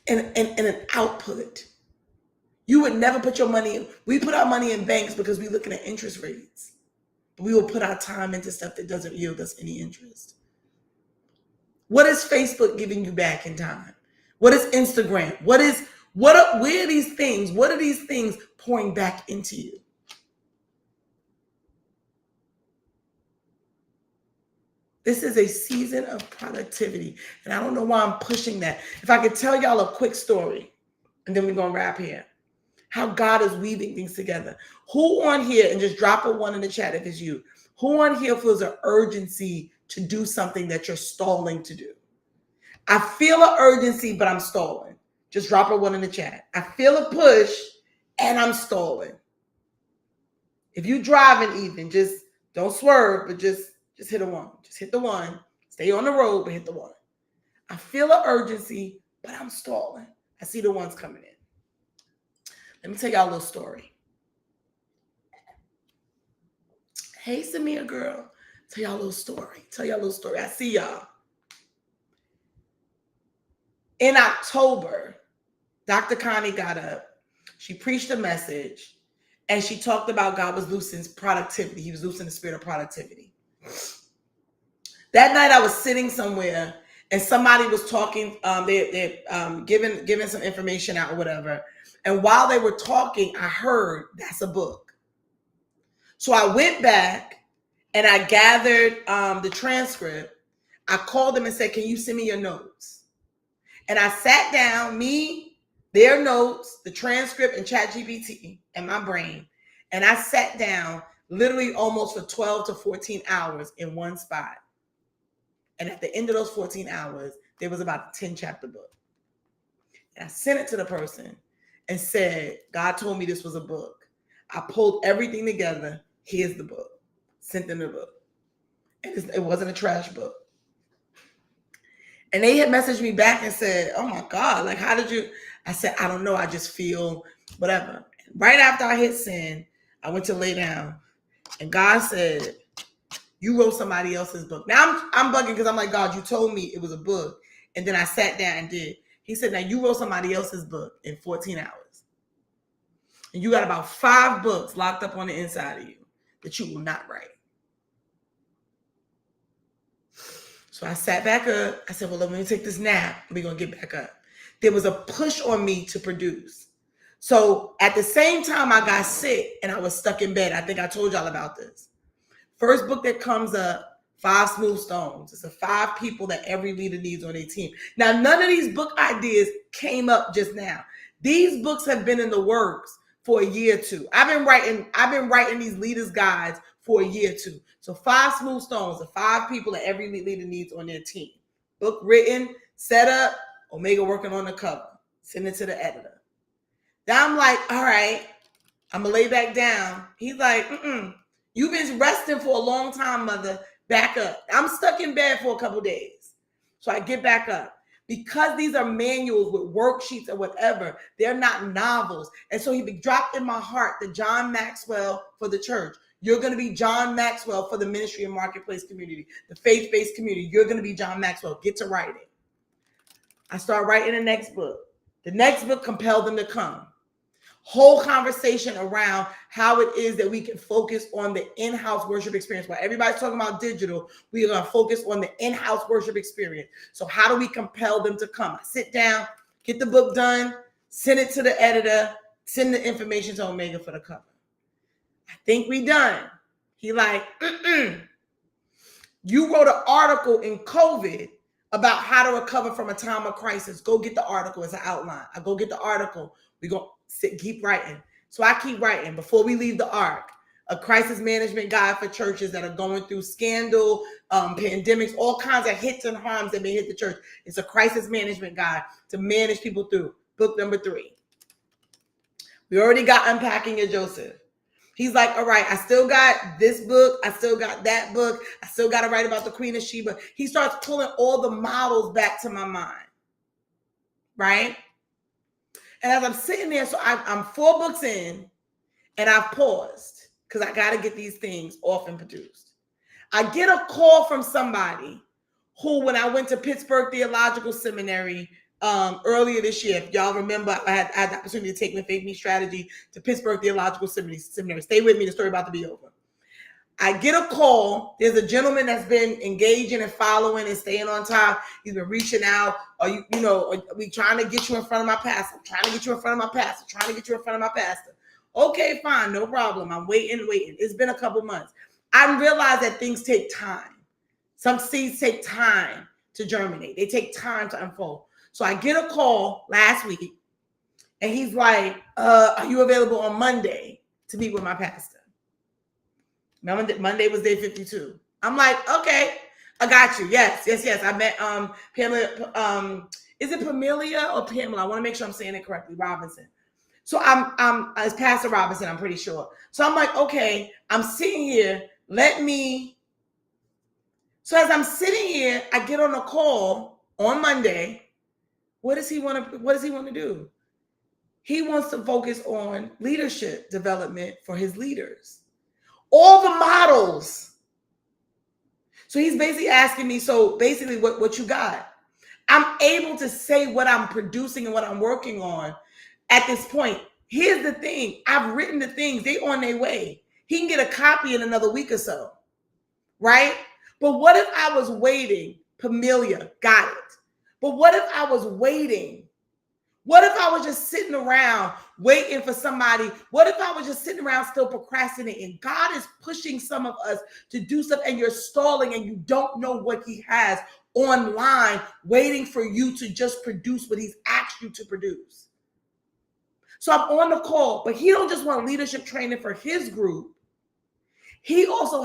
and an output. You would never put your money in. We put our money in banks because we're looking at interest rates. But we will put our time into stuff that doesn't yield us any interest. What is Facebook giving you back in time? What is Instagram? Where are these things? What are these things pouring back into you? This is a season of productivity. And I don't know why I'm pushing that. If I could tell y'all a quick story, and then we're going to wrap here. How God is weaving things together. Who on here, and just drop a 1 in the chat if it's you, who on here feels an urgency to do something that you're stalling to do? I feel an urgency, but I'm stalling. Just drop a 1 in the chat. I feel a push, and I'm stalling. If you driving even, just don't swerve, but just hit a 1. Just hit the 1. Stay on the road, but hit the 1. I feel an urgency, but I'm stalling. I see the ones coming in. Let me tell y'all a little story. Hey, Samia girl. Tell y'all a little story. I see y'all. In October, Dr. Connie got up. She preached a message, and she talked about God was loosing productivity. He was loosing the spirit of productivity. That night, I was sitting somewhere, and somebody was talking. They're giving some information out or whatever. And while they were talking, I heard, that's a book. So I went back and I gathered the transcript. I called them and said, can you send me your notes? And I sat down, their notes, the transcript, and ChatGPT and my brain. And I sat down literally almost for 12 to 14 hours in one spot. And at the end of those 14 hours, there was about a 10-chapter book. And I sent it to the person and said, God told me this was a book. I pulled everything together. Here's the book. Sent them the book. And it wasn't a trash book. And they had messaged me back and said, oh my God, like, how did you? I said, I don't know. I just feel whatever. Right after I hit send, I went to lay down. And God said, you wrote somebody else's book. Now I'm bugging because I'm like, God, you told me it was a book. And then I sat down and did. He said, now you wrote somebody else's book in 14 hours. And you got about 5 books locked up on the inside of you that you will not write. So I sat back up. I said, well, let me take this nap. We're going to get back up. There was a push on me to produce. So at the same time I got sick and I was stuck in bed. I think I told y'all about this. First book that comes up, 5 Smooth Stones. It's the 5 people that every leader needs on their team. Now, none of these book ideas came up just now. These books have been in the works for a year or two. I've been writing these leaders' guides for a year or two. So 5 Smooth Stones, the 5 people that every leader needs on their team. Book written, set up, Omega working on the cover. Send it to the editor. Now I'm like, all right, I'm going to lay back down. He's like, you've been resting for a long time, mother. Back up. I'm stuck in bed for a couple days. So I get back up. Because these are manuals with worksheets or whatever, they're not novels. And so he dropped in my heart the John Maxwell for the church. You're going to be John Maxwell for the ministry and marketplace community, the faith-based community. You're going to be John Maxwell. Get to writing. I start writing the next book. The next book compelled them to come. Whole conversation around how it is that we can focus on the in-house worship experience. While everybody's talking about digital, we are going to focus on the in-house worship experience. So how do we compel them to come? I sit down, get the book done, send it to the editor, send the information to Omega for the cover. I think we done. He like, you wrote an article in COVID about how to recover from a time of crisis. Go get the article as an outline. I go get the article. We go keep writing. So I keep writing. Before we leave the ark, a crisis management guide for churches that are going through scandal, pandemics, all kinds of hits and harms that may hit the church. It's a crisis management guide to manage people through. Book number 3. We already got Unpacking Your Joseph. He's like, all right, I still got this book. I still got that book. I still got to write about the Queen of Sheba. He starts pulling all the models back to my mind. Right? And as I'm sitting there, so I'm 4 books in, and I've paused because I got to get these things off and produced. I get a call from somebody who, when I went to Pittsburgh Theological Seminary, earlier this year. If y'all remember, I had the opportunity to take my Faith Me strategy to Pittsburgh Theological Seminary. Stay with me. The story about to be over. I get a call. There's a gentleman that's been engaging and following and staying on top. He's been reaching out. Are we trying to get you in front of my pastor? I'm trying to get you in front of my pastor. Trying to get you in front of my pastor. Okay, fine, no problem. I'm waiting. It's been a couple months. I realize that things take time. Some seeds take time to germinate. They take time to unfold. So I get a call last week, and he's like, are you available on Monday to meet with my pastor? Monday was day 52. I'm like, okay, I got you. Yes. I met Pamela. Is it Pamelia or Pamela? I want to make sure I'm saying it correctly. Robinson. So I'm as Pastor Robinson, I'm pretty sure. So I'm like, okay, I'm sitting here. So as I'm sitting here, I get on a call on Monday. What does he want to do? He wants to focus on leadership development for his leaders. All the models. So he's basically asking me, so basically what you got? I'm able to say what I'm producing and what I'm working on at this point. Here's the thing. I've written the things. They on their way. He can get a copy in another week or so. Right? But what if I was waiting? Pamelia, got it. But what if I was waiting? What if I was just sitting around waiting for somebody? What if I was just sitting around still procrastinating? God is pushing some of us to do stuff, and you're stalling and you don't know what he has online waiting for you to just produce what he's asked you to produce. So I'm on the call, but he don't just want leadership training for his group. He also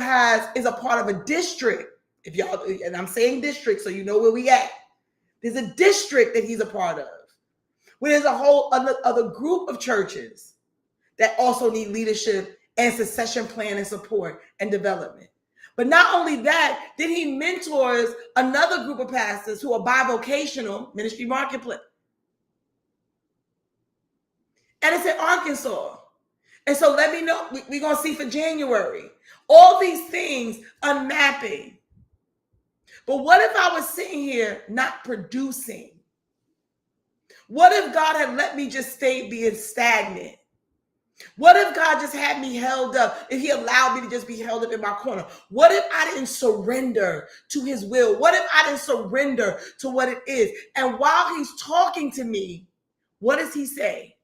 is a part of a district. If y'all, and I'm saying district, so you know where we at. There's a district that he's a part of, where there's a whole other group of churches that also need leadership and succession plan and support and development. But not only that, then he mentors another group of pastors who are bivocational, Ministry Marketplace. And it's in Arkansas. And so let me know, we're going to see for January. All these things unmapping. But what if I was sitting here not producing? What if God had let me just stay being stagnant? What if God just had me held up? If he allowed me to just be held up in my corner? What if I didn't surrender to his will? What if I didn't surrender to what it is? And while he's talking to me, what does he say?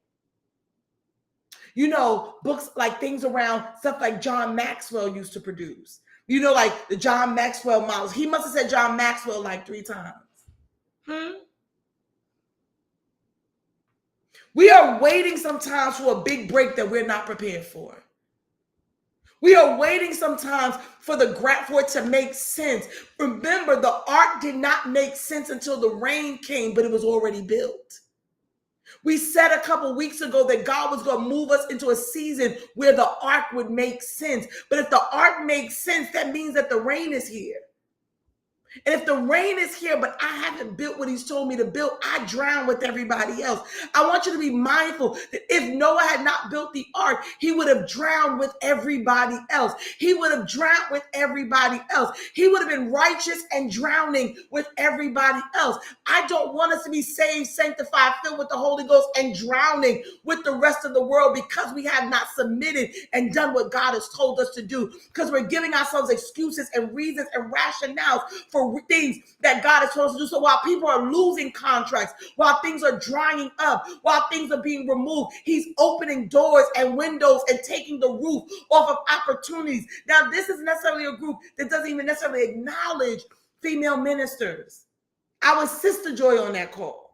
You know, books like things around stuff like John Maxwell used to produce. You know, like the John Maxwell models. He must have said John Maxwell like 3 times. We are waiting sometimes for a big break that we're not prepared for. We are waiting sometimes for it to make sense. Remember, the ark did not make sense until the rain came, but it was already built. We said a couple weeks ago that God was going to move us into a season where the ark would make sense. But if the ark makes sense, that means that the rain is here. And if the rain is here, but I haven't built what he's told me to build, I drown with everybody else. I want you to be mindful that if Noah had not built the ark, he would have drowned with everybody else. He would have drowned with everybody else. He would have been righteous and drowning with everybody else. I don't want us to be saved, sanctified, filled with the Holy Ghost, and drowning with the rest of the world because we have not submitted and done what God has told us to do, because we're giving ourselves excuses and reasons and rationales for things that God is supposed to do. So while people are losing contracts, while things are drying up, while things are being removed, he's opening doors and windows and taking the roof off of opportunities. Now, this isn't necessarily a group that doesn't even necessarily acknowledge female ministers. I was Sister Joy on that call.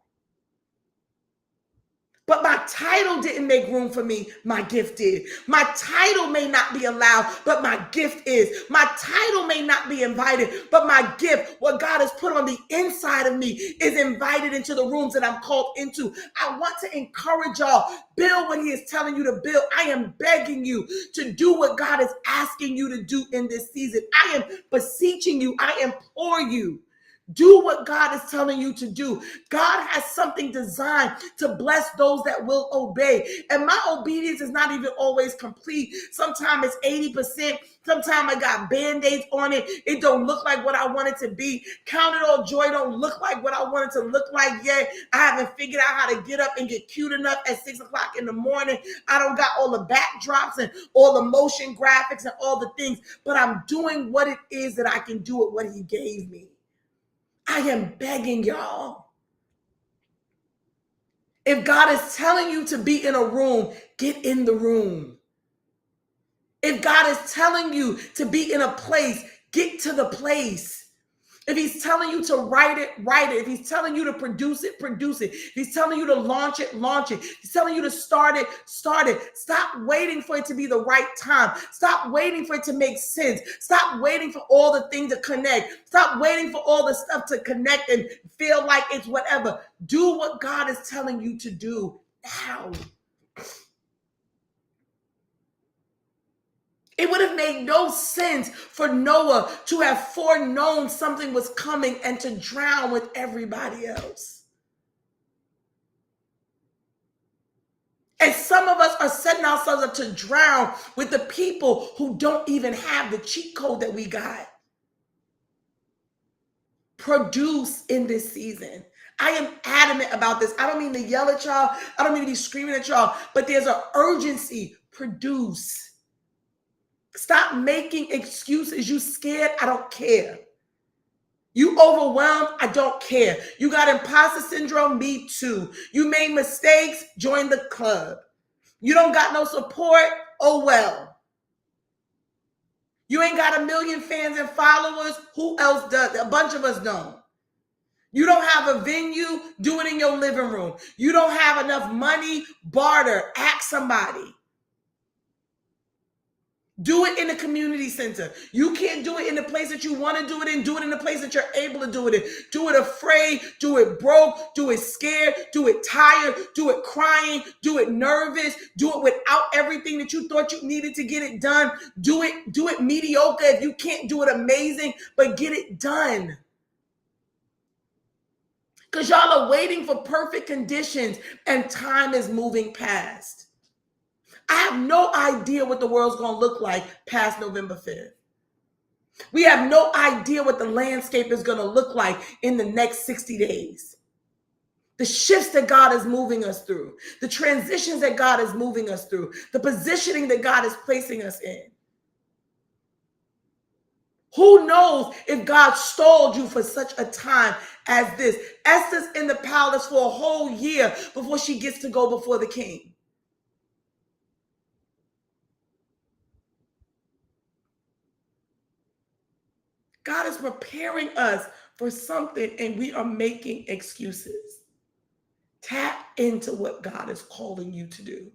But my title didn't make room for me. My gift did. My title may not be allowed, but my gift is. My title may not be invited, but my gift, what God has put on the inside of me, is invited into the rooms that I'm called into. I want to encourage y'all. Build what he is telling you to build. I am begging you to do what God is asking you to do in this season. I am beseeching you. I implore you Do what God is telling you to do. God has something designed to bless those that will obey. And my obedience is not even always complete. Sometimes it's 80%. Sometimes I got band-aids on it. It don't look like what I want it to be. Count it all joy don't look like what I want it to look like yet. I haven't figured out how to get up and get cute enough at 6 o'clock in the morning. I don't got all the backdrops and all the motion graphics and all the things, but I'm doing what it is that I can do with what he gave me. I am begging y'all. If God is telling you to be in a room, get in the room. If God is telling you to be in a place, get to the place. If he's telling you to write it, write it. If he's telling you to produce it, produce it. If he's telling you to launch it, launch it. If he's telling you to start it, start it. Stop waiting for it to be the right time. Stop waiting for it to make sense. Stop waiting for all the things to connect. Stop waiting for all the stuff to connect and feel like it's whatever. Do what God is telling you to do now. It would have made no sense for Noah to have foreknown something was coming and to drown with everybody else. And some of us are setting ourselves up to drown with the people who don't even have the cheat code that we got. Produce in this season. I am adamant about this. I don't mean to yell at y'all. I don't mean to be screaming at y'all, but there's an urgency. Produce. Stop making excuses. You scared? I don't care. You overwhelmed? I don't care. You got imposter syndrome? Me too. You made mistakes? Join the club. You don't got no support? Oh well. You ain't got 1 million fans and followers? Who else does? A bunch of us don't. You don't have a venue? Do it in your living room. You don't have enough money? Barter. Ask somebody. Do it in the community center. You can't do it in the place that you want to do it in. Do it in the place that you're able to do it in. Do it afraid. Do it broke. Do it scared. Do it tired. Do it crying. Do it nervous. Do it without everything that you thought you needed to get it done. Do it mediocre. If you can't do it amazing, but get it done. Because y'all are waiting for perfect conditions and time is moving past. I have no idea what the world's going to look like past November 5th. We have no idea what the landscape is going to look like in the next 60 days. The shifts that God is moving us through, the transitions that God is moving us through, the positioning that God is placing us in. Who knows if God stalled you for such a time as this? Esther's in the palace for a whole year before she gets to go before the king. God is preparing us for something and we are making excuses. Tap into what God is calling you to do.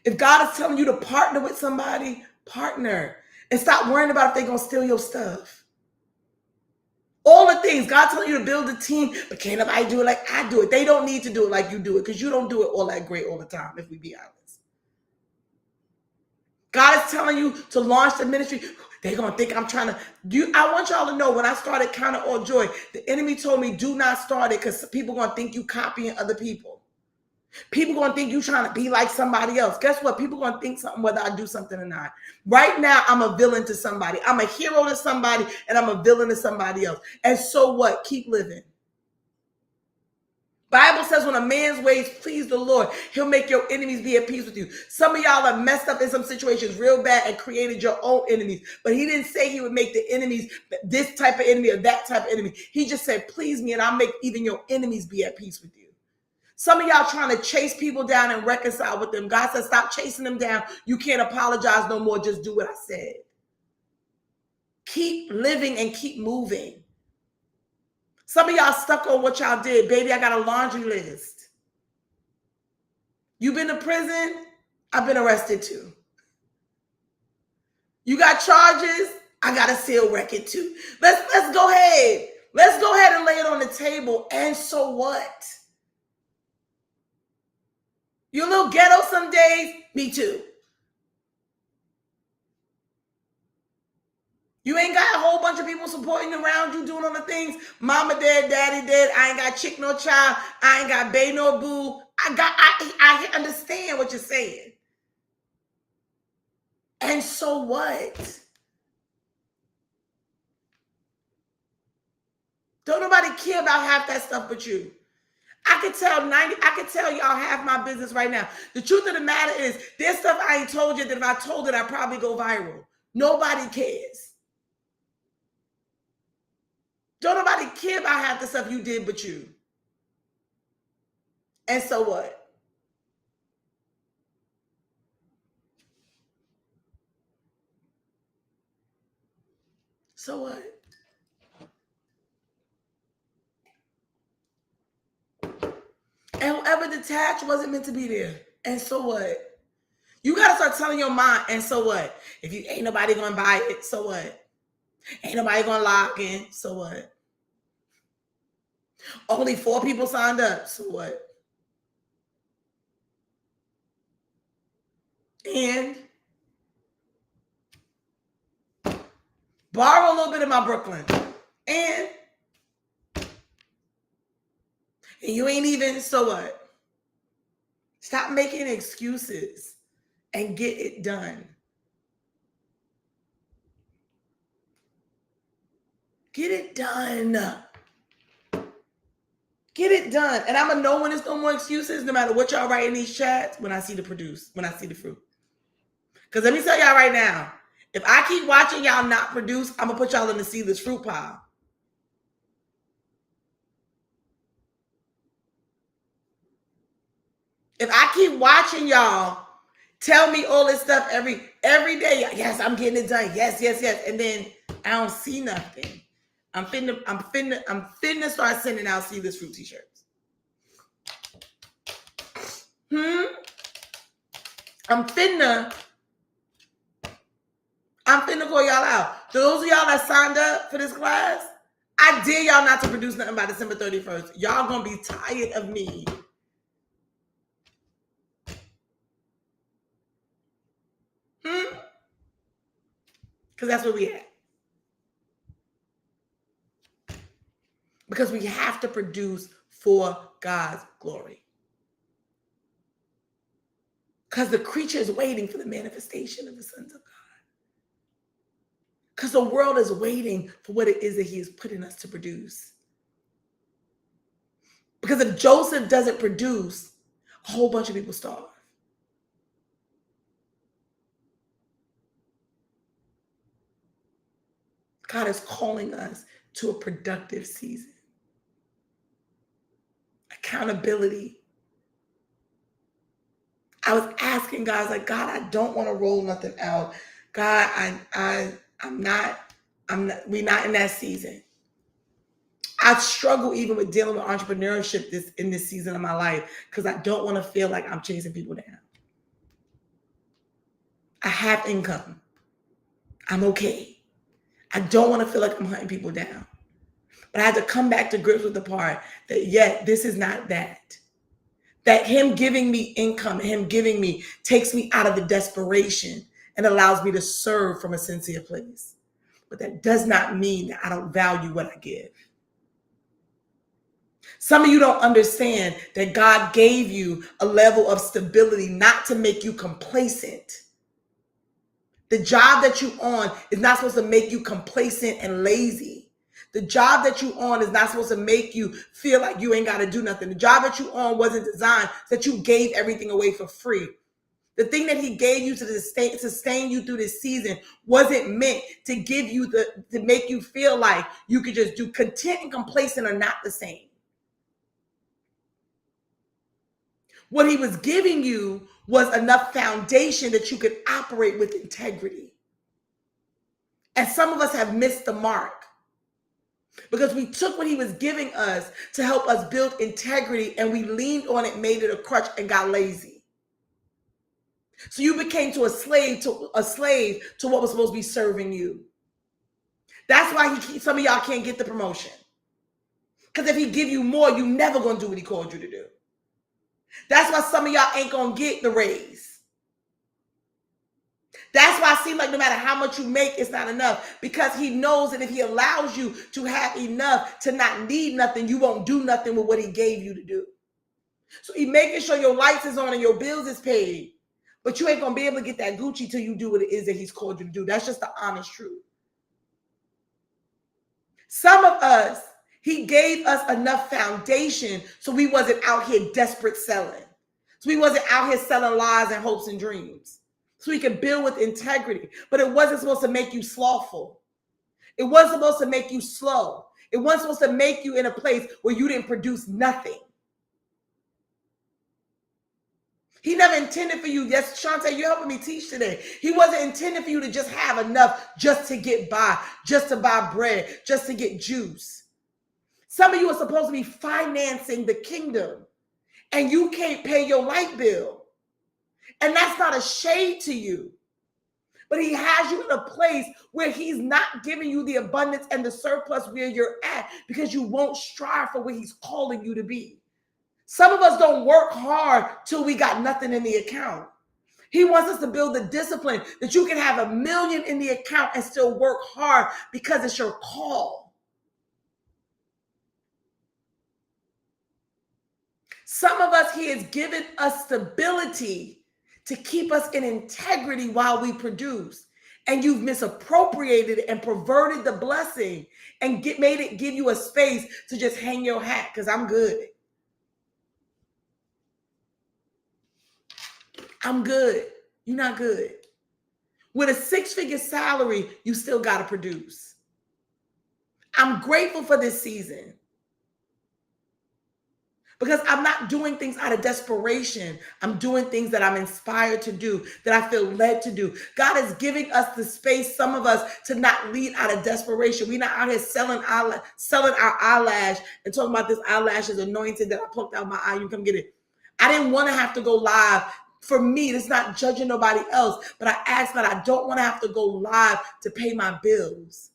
If God is telling you to partner with somebody, partner. And stop worrying about if they're going to steal your stuff. All the things, God telling you to build a team, but can't nobody do it like I do it. They don't need to do it like you do it because you don't do it all that great all the time, if we be honest. God is telling you to launch the ministry. They're going to think I'm trying to do. I want y'all to know when I started Count It All Joy, the enemy told me do not start it because people are going to think you copying other people. People are going to think you trying to be like somebody else. Guess what? People are going to think something whether I do something or not. Right now, I'm a villain to somebody. I'm a hero to somebody and I'm a villain to somebody else. And so what? Keep living. Bible says when a man's ways please the Lord, he'll make your enemies be at peace with you. Some of y'all have messed up in some situations real bad and created your own enemies. But he didn't say he would make the enemies this type of enemy or that type of enemy. He just said, please me and I'll make even your enemies be at peace with you. Some of y'all trying to chase people down and reconcile with them. God says, stop chasing them down. You can't apologize no more. Just do what I said. Keep living and keep moving. Some of y'all stuck on what y'all did. Baby, I got a laundry list. You been to prison? I've been arrested too. You got charges? I got a seal record too. Let's go ahead. Let's go ahead and lay it on the table. And so what? You a little ghetto some days? Me too. You ain't got a whole bunch of people supporting you around you doing all the things. Mama dead, daddy dead. I ain't got chick no child. I ain't got bae no boo. I understand what you're saying. And so what? Don't nobody care about half that stuff but you. I could tell y'all half my business right now. The truth of the matter is, there's stuff I ain't told you that if I told it, I'd probably go viral. Nobody cares. Don't nobody care about half the stuff you did but you. And so what? So what? And whoever detached wasn't meant to be there. And so what? You got to start telling your mind, and so what? If you ain't nobody going to buy it, so what? Ain't nobody going to log in, so what? Only 4 people signed up, so what? And borrow a little bit of my Brooklyn. And you ain't even, so what? Stop making excuses and get it done. Get it done. Get it done. And I'm going to know when there's no more excuses, no matter what y'all write in these chats, when I see the fruit. Because let me tell y'all right now, if I keep watching y'all not produce, I'm going to put y'all in the seedless fruit pile. If I keep watching y'all tell me all this stuff every day, yes, I'm getting it done. Yes. And then I don't see nothing. I'm finna start sending out seedless fruit t-shirts. I'm finna call y'all out. Those of y'all that signed up for this class, I dare y'all not to produce nothing by December 31st. Y'all gonna be tired of me. Because that's where we at. Because we have to produce for God's glory. Because the creature is waiting for the manifestation of the sons of God. Because the world is waiting for what it is that he is putting us to produce. Because if Joseph doesn't produce, a whole bunch of people starve. God is calling us to a productive season. Accountability. I was asking God, like, God, I don't want to roll nothing out. God, we're not in that season. I struggle even with dealing with entrepreneurship in this season of my life because I don't want to feel like I'm chasing people down. I have income. I'm okay. I don't want to feel like I'm hunting people down. But I had to come back to grips with the part that, yet this is not that. That him giving me income, him giving me, takes me out of the desperation and allows me to serve from a sincere place. But that does not mean that I don't value what I give. Some of you don't understand that God gave you a level of stability not to make you complacent. The job that you're on is not supposed to make you complacent and lazy. The job that you're on is not supposed to make you feel like you ain't got to do nothing. The job that you're on wasn't designed so that you gave everything away for free. The thing that he gave you to sustain you through this season wasn't meant to give you to make you feel like you could just do. Content and complacent are not the same. What he was giving you was enough foundation that you could operate with integrity. And some of us have missed the mark because we took what he was giving us to help us build integrity and we leaned on it, made it a crutch, and got lazy. So you became a slave to what was supposed to be serving you. That's why some of y'all can't get the promotion. Because if he give you more, you never going to do what he called you to do. That's why some of y'all ain't going to get the raise. That's why it seems like no matter how much you make, it's not enough. Because he knows that if he allows you to have enough to not need nothing, you won't do nothing with what he gave you to do. So he's making sure your lights is on and your bills is paid. But you ain't going to be able to get that Gucci till you do what it is that he's called you to do. That's just the honest truth. Some of us, he gave us enough foundation so we wasn't out here desperate selling. So we wasn't out here selling lies and hopes and dreams. So we could build with integrity. But it wasn't supposed to make you slothful. It wasn't supposed to make you slow. It wasn't supposed to make you in a place where you didn't produce nothing. He never intended for you. Yes, Shantae, you're helping me teach today. He wasn't intended for you to just have enough just to get by, just to buy bread, just to get juice. Some of you are supposed to be financing the kingdom, and you can't pay your light bill. And that's not a shade to you. But he has you in a place where he's not giving you the abundance and the surplus where you're at because you won't strive for where he's calling you to be. Some of us don't work hard till we got nothing in the account. He wants us to build the discipline that you can have $1 million in the account and still work hard because it's your call. Some of us, he has given us stability to keep us in integrity while we produce. And you've misappropriated and perverted the blessing and made it give you a space to just hang your hat because I'm good. I'm good. You're not good. With a 6-figure salary, you still got to produce. I'm grateful for this season because I'm not doing things out of desperation. I'm doing things that I'm inspired to do, that I feel led to do. God is giving us the space, some of us, to not lead out of desperation. We're not out here selling our eyelash and talking about this eyelash is anointed that I plucked out my eye. You come get it. I didn't want to have to go live. For me, it's not judging nobody else, but I asked God, I don't want to have to go live to pay my bills.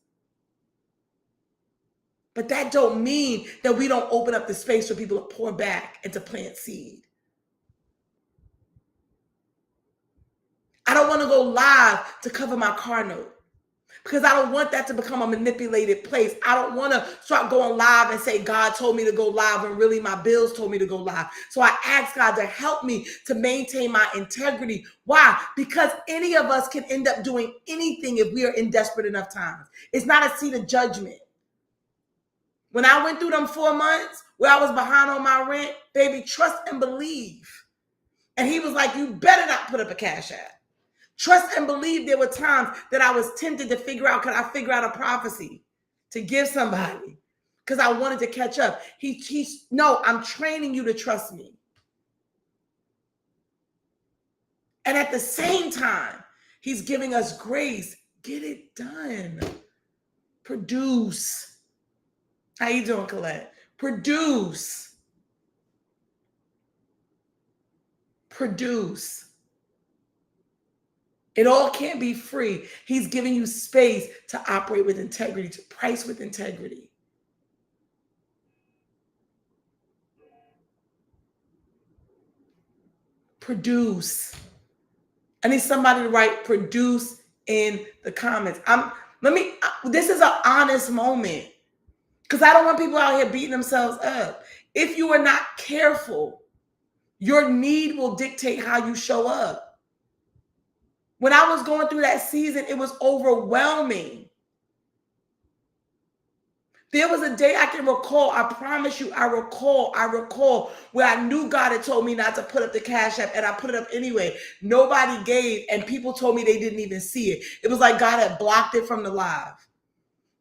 But that don't mean that we don't open up the space for people to pour back and to plant seed. I don't want to go live to cover my car note because I don't want that to become a manipulated place. I don't want to start going live and say, God told me to go live when really my bills told me to go live. So I asked God to help me to maintain my integrity. Why? Because any of us can end up doing anything if we are in desperate enough times. It's not a seat of judgment. When I went through them 4 months where I was behind on my rent, baby, trust and believe. And he was like, you better not put up a cash app. Trust and believe. There were times that I was tempted to figure out, could I figure out a prophecy to give somebody? Because I wanted to catch up. No, I'm training you to trust me. And at the same time, he's giving us grace. Get it done. Produce. How you doing, Colette? Produce. Produce. It all can't be free. He's giving you space to operate with integrity, to price with integrity. Produce. I need somebody to write produce in the comments. This is an honest moment because I don't want people out here beating themselves up. If you are not careful, your need will dictate how you show up. When I was going through that season, it was overwhelming. There was a day I can recall, I promise you, I recall where I knew God had told me not to put up the Cash App, and I put it up anyway. Nobody gave, and people told me they didn't even see it. It was like God had blocked it from the live.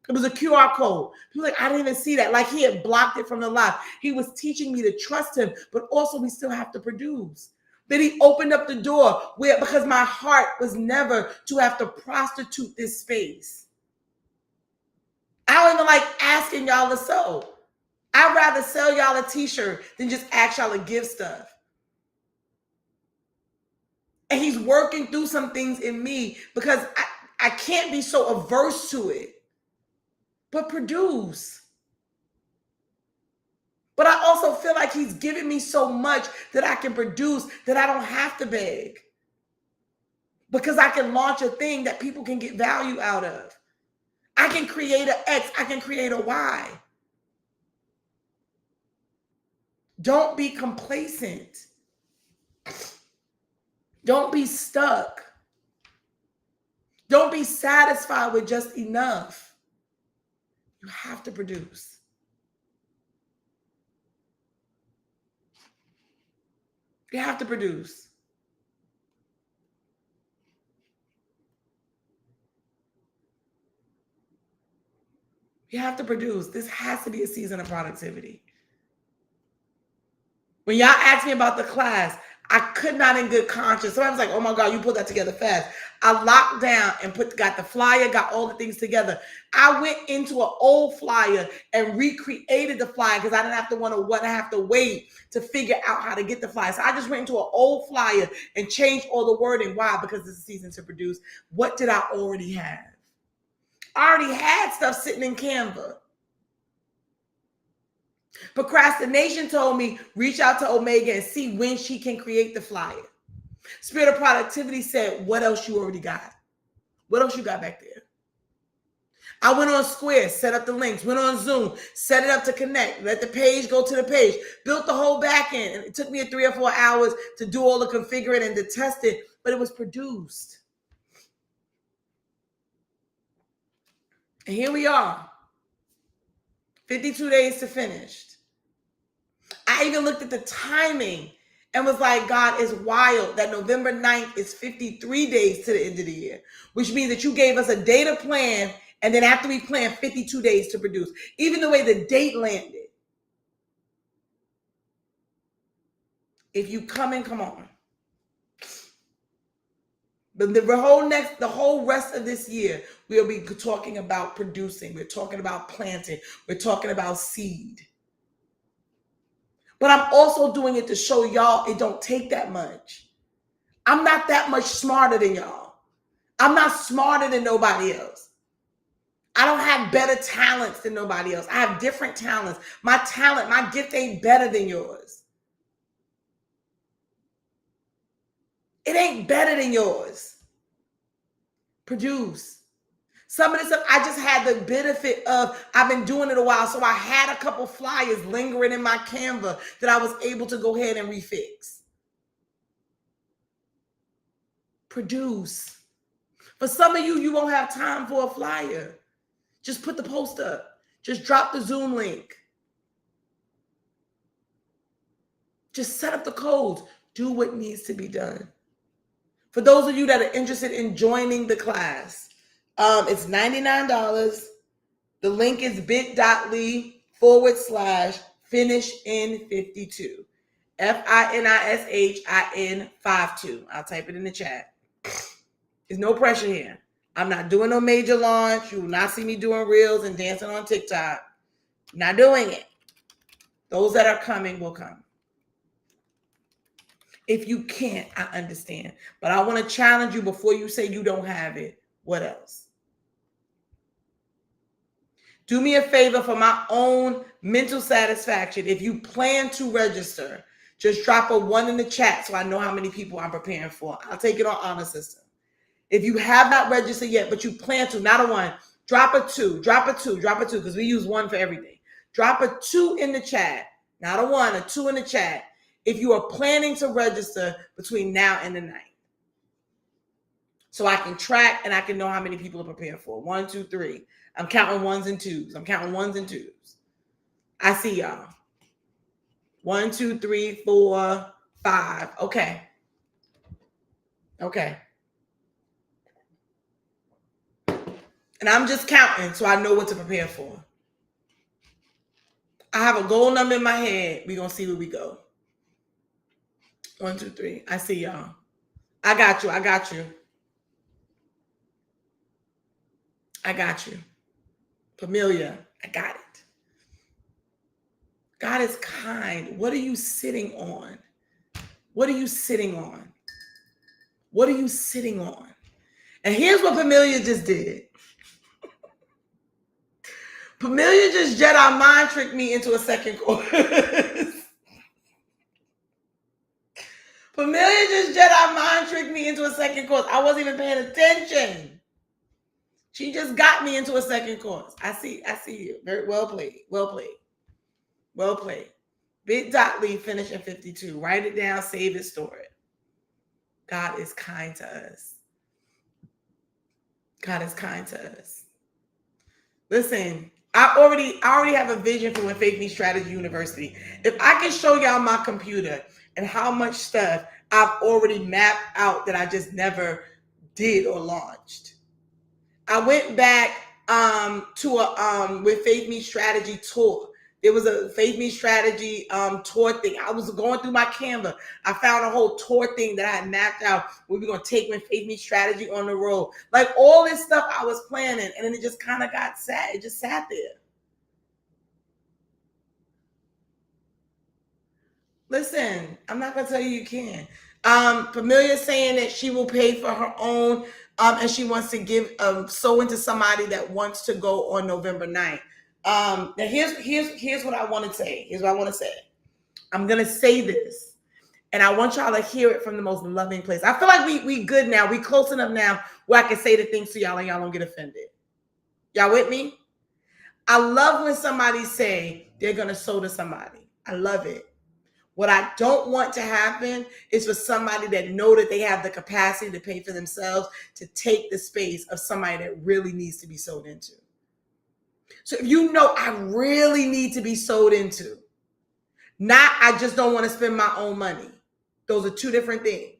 It was a QR code. People were like, I didn't even see that. Like he had blocked it from the live. He was teaching me to trust him, but also we still have to produce. Then he opened up the door because my heart was never to have to prostitute this space. I don't even like asking y'all to sew. I'd rather sell y'all a t-shirt than just ask y'all to give stuff. And he's working through some things in me because I can't be so averse to it. But produce. But I also feel like he's giving me so much that I can produce that I don't have to beg. because I can launch a thing that people can get value out of. I can create an X. I can create a Y. Don't be complacent. Don't be stuck. Don't be satisfied with just enough. You have to produce. You have to produce. You have to produce. This has to be a season of productivity. When y'all asked me about the class, I could not in good conscience. Somebody was like, oh my God, you put that together fast. I locked down and got the flyer, got all the things together. I went into an old flyer and recreated the flyer because I didn't have to wait to figure out how to get the flyer. So I just went into an old flyer and changed all the wording. Why? Because this is a season to produce. What did I already have? I already had stuff sitting in Canva. Procrastination told me, reach out to Omega and see when she can create the flyer. Spirit of productivity said, what else you already got? What else you got back there? I went on Square, set up the links, went on Zoom, set it up to connect, let the page go to the page, built the whole back end. And it took me 3 or 4 hours to do all the configuring and to test it, but it was produced. And here we are, 52 days to finish. I even looked at the timing and was like, God, is wild that November 9th is 53 days to the end of the year, which means that you gave us a data plan, and then after we planned 52 days to produce. Even the way the date landed. If you come on. But the whole rest of this year, we'll be talking about producing. We're talking about planting. We're talking about seed. But I'm also doing it to show y'all it don't take that much. I'm not that much smarter than y'all. I'm not smarter than nobody else. I don't have better talents than nobody else. I have different talents. My gift ain't better than yours. It ain't better than yours. Produce. Some of this stuff, I just had the benefit of, I've been doing it a while, so I had a couple flyers lingering in my Canva that I was able to go ahead and refix. Produce. For some of you, you won't have time for a flyer. Just put the post up. Just drop the Zoom link. Just set up the codes. Do what needs to be done. For those of you that are interested in joining the class, it's $99. The link is bit.ly/finishin52. FINISHIN52. I'll type it in the chat. There's no pressure here. I'm not doing no major launch. You will not see me doing reels and dancing on TikTok. Not doing it. Those that are coming will come. If you can't, I understand. But I want to challenge you before you say you don't have it. What else? Do me a favor for my own mental satisfaction. If you plan to register, just drop a 1 in the chat so I know how many people I'm preparing for. I'll take it on honor system. If you have not registered yet, but you plan to, not a 1, drop a 2, because we use 1 for everything. Drop a 2 in the chat, not a 1, a 2 in the chat. If you are planning to register between now and the 9th. So I can track and I can know how many people are prepared for. 1, 2, 3. I'm counting 1s and 2s. I see y'all. 1, 2, 3, 4, 5. Okay. And I'm just counting so I know what to prepare for. I have a goal number in my head. We're going to see where we go. 1, 2, 3. I see y'all. I got you. Familiar. I got it. God is kind. What are you sitting on? And here's what Familiar just did. Familiar just Jedi mind tricked me into a second course. Familia just Jedi mind tricked me into a second course. I wasn't even paying attention. She just got me into a second course. I see you. Very well played. Well played. Well played. Bit.ly finish in 52. Write it down, save it, store it. God is kind to us. God is kind to us. Listen, I already have a vision for when Faith Meets Strategy University. If I can show y'all my computer and how much stuff I've already mapped out that I just never did or launched. I went back to a with Faith Meets Strategy tour. There was a Faith Meets Strategy tour thing. I was going through my Canva. I found a whole tour thing that I had mapped out. We were going to take when Faith Meets Strategy on the road. Like all this stuff I was planning, and then it just kind of got sad. It just sat there. Listen, I'm not going to tell you can. Familia saying that she will pay for her own, and she wants to give sow into somebody that wants to go on November 9th. Now here's what I want to say. Here's what I want to say. I'm gonna say this, and I want y'all to hear it from the most loving place. I feel like we good now. We close enough now where I can say the things to y'all and y'all don't get offended. Y'all with me? I love when somebody say they're gonna sow to somebody. I love it. What I don't want to happen is for somebody that know that they have the capacity to pay for themselves to take the space of somebody that really needs to be sold into. So if you know I really need to be sold into, not I just don't want to spend my own money. Those are two different things.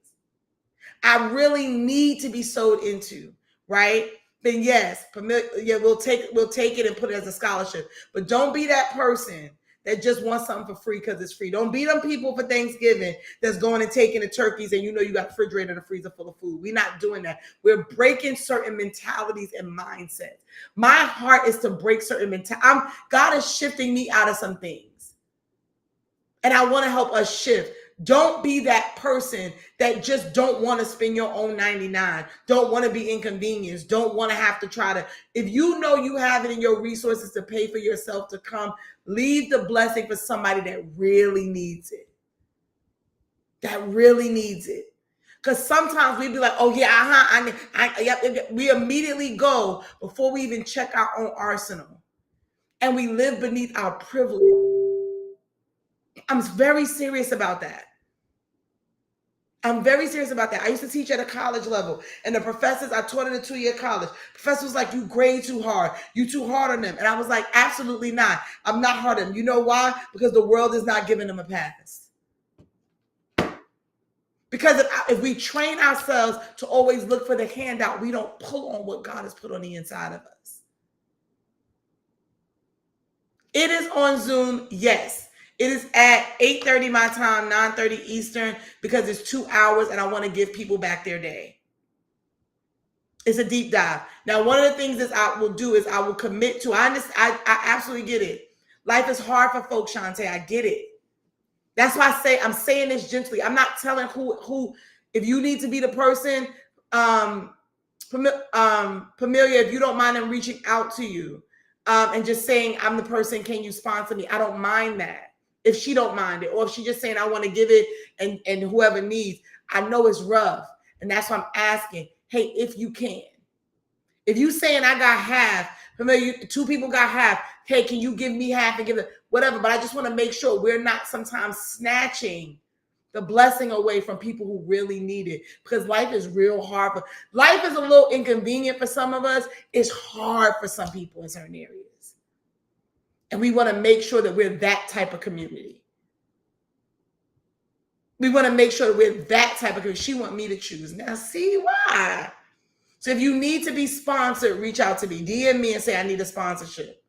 I really need to be sold into, right? Then yes, we'll take it and put it as a scholarship. But don't be that person that just wants something for free because it's free. Don't be them people for Thanksgiving that's going and taking the turkeys and you know you got a refrigerator and a freezer full of food. We're not doing that. We're breaking certain mentalities and mindsets. My heart is to break certain mentalities. God is shifting me out of some things. And I want to help us shift. Don't be that person that just don't want to spend your own 99, don't want to be inconvenienced, don't want to have to try to, if you know you have it in your resources to pay for yourself to come, leave the blessing for somebody that really needs it. That really needs it. Because sometimes we be like, oh yeah, we immediately go before we even check our own arsenal. And we live beneath our privilege. I'm very serious about that. I'm very serious about that. I used to teach at a college level, and the professors, I taught at a 2-year college. Professor was like, you grade too hard. You too hard on them. And I was like, absolutely not. I'm not hard on them. You know why? Because the world is not giving them a pass. Because if we train ourselves to always look for the handout, we don't pull on what God has put on the inside of us. It is on Zoom, yes. It is at 8:30 my time, 9:30 Eastern, because it's 2 hours and I want to give people back their day. It's a deep dive. Now, one of the things that I will do is I will commit to, I absolutely get it. Life is hard for folks, Shantae. I get it. That's why I'm saying this gently. I'm not telling who, if you need to be the person, Pamelia, if you don't mind them reaching out to you and just saying, I'm the person, can you sponsor me? I don't mind that. If she don't mind it, or if she's just saying, I want to give it and whoever needs, I know it's rough. And that's why I'm asking, hey, if you can. If you saying I got half, Pamelia, 2 people got half, hey, can you give me half and give it, whatever. But I just want to make sure we're not sometimes snatching the blessing away from people who really need it, because life is real hard. Life is a little inconvenient for some of us. It's hard for some people in certain areas. And we want to make sure that we're that type of community. We want to make sure that we're that type of community. She want me to choose. Now, see why? So if you need to be sponsored, reach out to me. DM me and say, I need a sponsorship.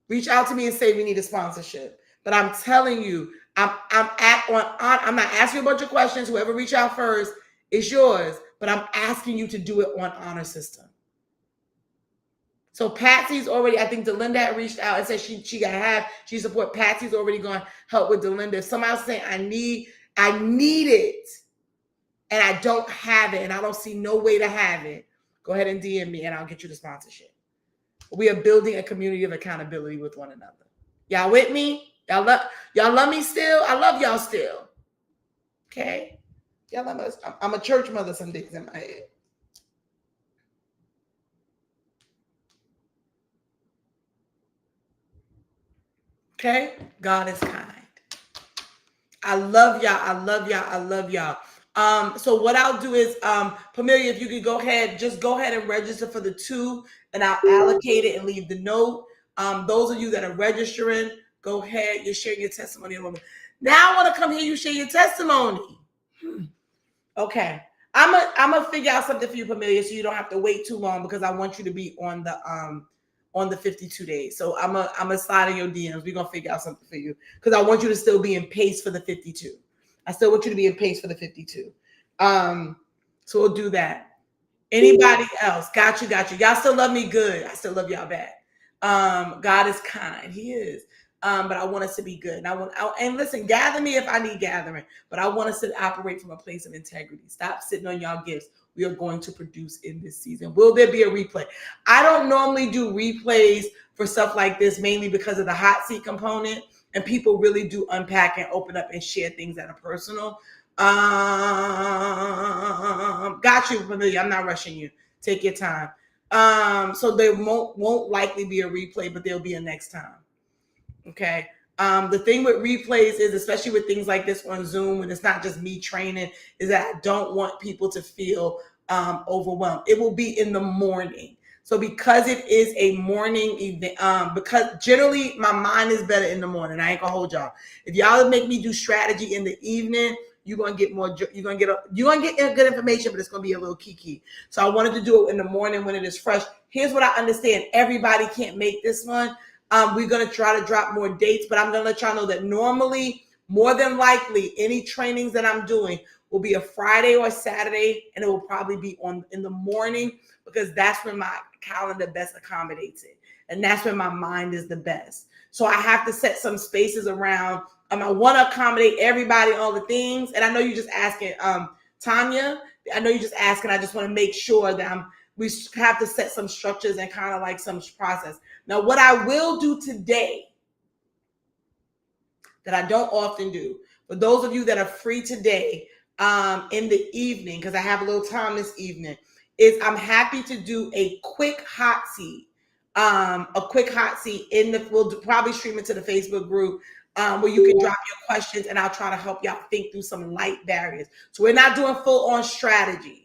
Reach out to me and say, we need a sponsorship. But I'm telling you, I'm not asking you a bunch of questions. Whoever reach out first, it's yours. But I'm asking you to do it on honor system. So Patsy's already, I think Delinda had reached out and said she got half. She support Patsy's already going to help with Delinda. If somebody else saying I need it and I don't have it and I don't see no way to have it, go ahead and DM me and I'll get you the sponsorship. We are building a community of accountability with one another. Y'all with me? Y'all love me still? I love y'all still. Okay. Y'all, I'm a church mother some days in my head. Okay. God is kind. I love y'all. I love y'all. I love y'all. So what I'll do is, Pamelia, if you could go ahead, just go ahead and register for the 2, and I'll allocate it and leave the note. Those of you that are registering, go ahead. You're sharing your testimony. Now I want to come hear you share your testimony. Okay. I'm gonna figure out something for you, Pamelia, so you don't have to wait too long, because I want you to be on the 52 days. So I'm a slide in your DMs. We're gonna figure out something for you, because I want you to still be in pace for the 52. I still want you to be in pace for the 52. So we'll do that. Anybody else? Got you. Y'all still love me? Good. I still love y'all back. God is kind. He is. But I want us to be good. And listen, gather me if I need gathering, but I want us to operate from a place of integrity. Stop sitting on y'all gifts. We are going to produce in this season. Will there be a replay? I don't normally do replays for stuff like this, mainly because of the hot seat component, and people really do unpack and open up and share things that are personal. Got you, Familiar. I'm not rushing you. Take your time. So there won't likely be a replay, but there'll be a next time. Okay. The thing with replays is, especially with things like this on Zoom, and it's not just me training, is that I don't want people to feel overwhelmed. It will be in the morning. So because it is a morning event, because generally my mind is better in the morning. I ain't gonna hold y'all. If y'all make me do strategy in the evening, you're gonna get good information, but it's gonna be a little kiki. So I wanted to do it in the morning when it is fresh. Here's what I understand: everybody can't make this one. We're going to try to drop more dates, but I'm going to let y'all know that normally, more than likely, any trainings that I'm doing will be a Friday or Saturday, and it will probably be in the morning, because that's when my calendar best accommodates it. And that's when my mind is the best. So I have to set some spaces around. I want to accommodate everybody, all the things. And I know you're just asking, Tanya, I know you're just asking. I just want to make sure that we have to set some structures and kind of like some process. Now, what I will do today that I don't often do, for those of you that are free today in the evening, because I have a little time this evening, is I'm happy to do a quick hot seat. We'll probably stream it to the Facebook group where you can drop your questions, and I'll try to help y'all think through some light barriers. So we're not doing full on strategy.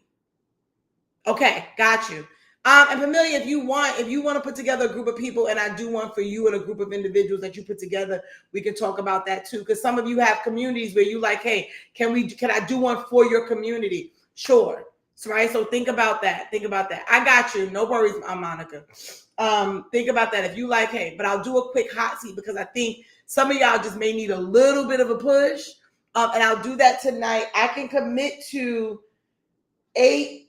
Okay, got you. And Pamelia, if you want to put together a group of people, and I do one for you and a group of individuals that you put together, we can talk about that too. Because some of you have communities where you like, hey, can I do one for your community? Sure. So, right. So think about that. I got you. No worries, Monica. Think about that. If you like, hey, but I'll do a quick hot seat, because I think some of y'all just may need a little bit of a push. And I'll do that tonight. I can commit to 8.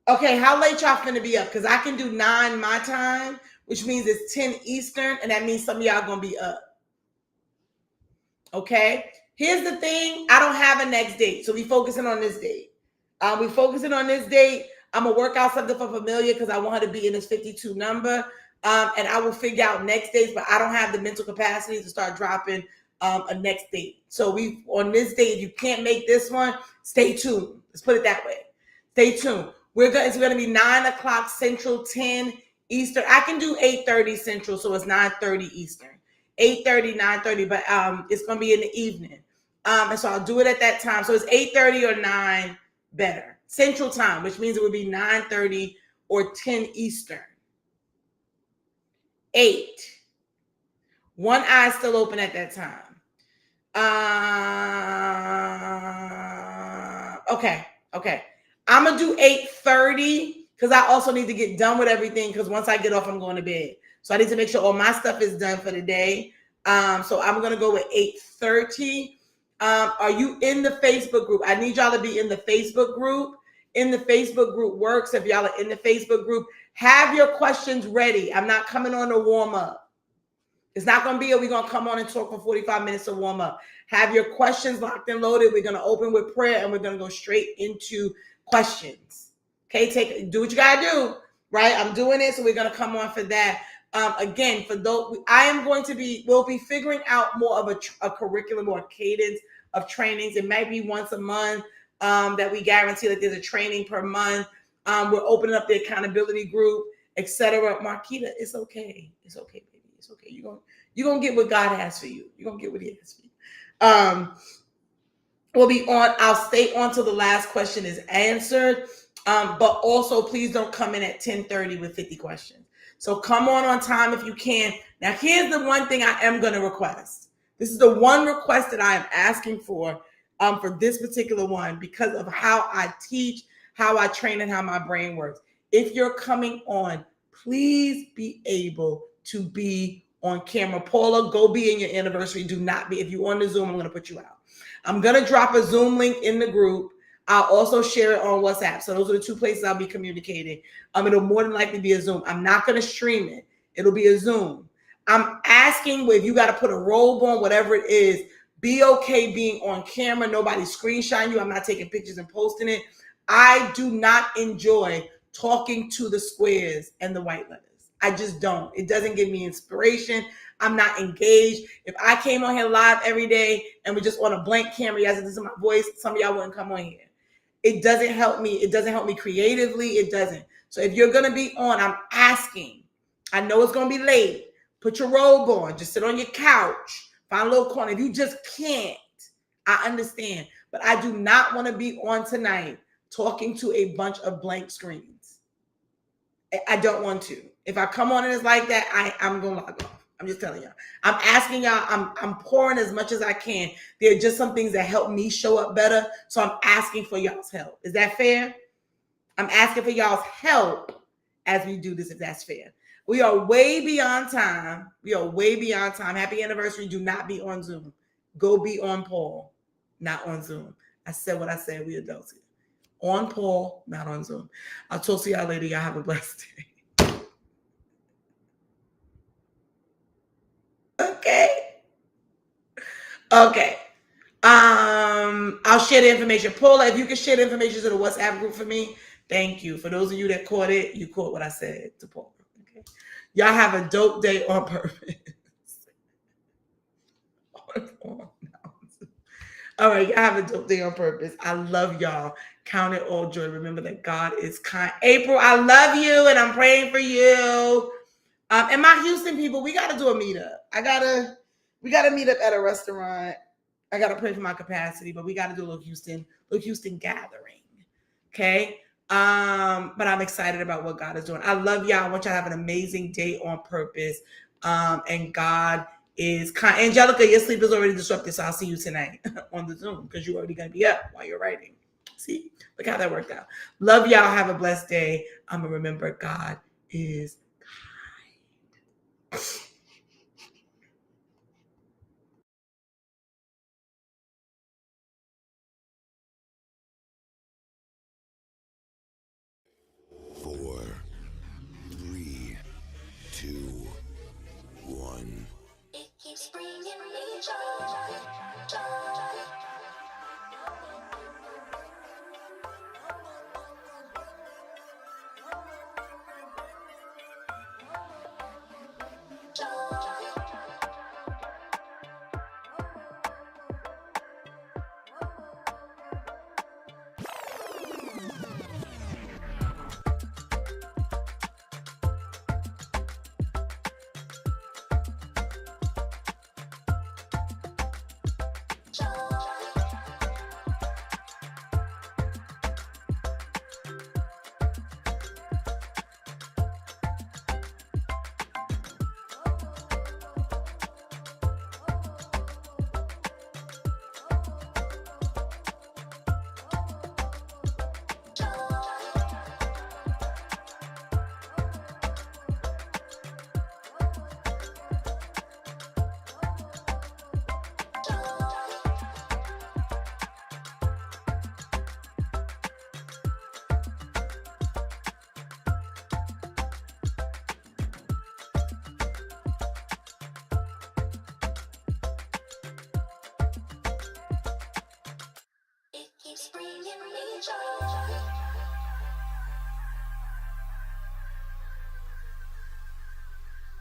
Okay, how late y'all finna be up? Because I can do 9 my time, which means it's 10 Eastern, and that means some of y'all gonna be up. Okay, here's the thing: I don't have a next date, so we focusing on this date. I'm gonna work out something for Familia, because I want her to be in this 52 number, and I will figure out next dates, but I don't have the mental capacity to start dropping a next date. So on this date, if you can't make this one, stay tuned. Let's put it that way. Stay tuned. It's going to be 9 o'clock Central, 10 Eastern. I can do 8:30 Central, so it's 9:30 Eastern. 8:30, 9:30, but it's going to be in the evening. And so I'll do it at that time. So it's 8:30 or 9 better. Central time, which means it would be 9:30 or 10 Eastern. 8. One eye still open at that time. Okay. I'm going to do 8:30, because I also need to get done with everything, because once I get off, I'm going to bed. So I need to make sure all my stuff is done for the day. So I'm going to go with 8:30. Are you in the Facebook group? I need y'all to be in the Facebook group. In the Facebook group works. If y'all are in the Facebook group, have your questions ready. I'm not coming on to warm up. It's not going to be we're going to come on and talk for 45 minutes to warm up. Have your questions locked and loaded. We're going to open with prayer, and we're going to go straight into questions. Okay, do what you gotta do, right? I'm doing it, so we're gonna come on for that. Again, for those, we'll be figuring out more of a curriculum or a cadence of trainings. It might be once a month that we guarantee that there's a training per month. We're opening up the accountability group, etc. Marquita, it's okay. It's okay, baby. It's okay. You're gonna get what God has for you. You're gonna get what He has for you. We'll be on. I'll stay on till the last question is answered. But also, please don't come in at 10:30 with 50 questions. So come on time if you can. Now, here's the one thing I am going to request. This is the one request that I am asking for this particular one because of how I teach, how I train, and how my brain works. If you're coming on, please be able to be on camera. Paula, go be in your anniversary. Do not be. If you're on the Zoom, I'm going to put you out. I'm going to drop a Zoom link in the group. I'll also share it on WhatsApp. So those are the two places I'll be communicating. It'll more than likely be a Zoom. I'm not going to stream it. It'll be a Zoom. I'm asking if you got to put a robe on, whatever it is, be okay being on camera. Nobody screenshotting you. I'm not taking pictures and posting it. I do not enjoy talking to the squares and the white letters. I just don't. It doesn't give me inspiration. I'm not engaged. If I came on here live every day and we're just on a blank camera, you guys listen to my voice, some of y'all wouldn't come on here. It doesn't help me. It doesn't help me creatively. It doesn't. So if you're going to be on, I'm asking. I know it's going to be late. Put your robe on. Just sit on your couch. Find a little corner. If you just can't, I understand. But I do not want to be on tonight talking to a bunch of blank screens. I don't want to. If I come on and it's like that, I'm going to log off. I'm just telling y'all. I'm asking y'all. I'm pouring as much as I can. There are just some things that help me show up better. So I'm asking for y'all's help. Is that fair? I'm asking for y'all's help as we do this, if that's fair. We are way beyond time. We are way beyond time. Happy anniversary. Do not be on Zoom. Go be on Paul, not on Zoom. I said what I said. We adults here. On Paul, not on Zoom. I'll talk to y'all later. Y'all have a blessed day. Okay. I'll share the information. Paula, if you can share the information to the WhatsApp group for me, thank you. For those of you that caught it, you caught what I said to Paula. Okay. Y'all have a dope day on purpose. All right, y'all have a dope day on purpose. I love y'all. Count it all joy. Remember that God is kind. April, I love you and I'm praying for you. And my Houston people, we got to do a meetup. We got to meet up at a restaurant. I got to pray for my capacity, but we got to do a little Houston gathering. Okay. But I'm excited about what God is doing. I love y'all. I want y'all to have an amazing day on purpose. And God is kind. Angelica, your sleep is already disrupted. So I'll see you tonight on the Zoom because you're already going to be up while you're writing. See, look how that worked out. Love y'all. Have a blessed day. I'm going to remember God is kind.
4, 3, 2, 1. It keeps bringing me joy.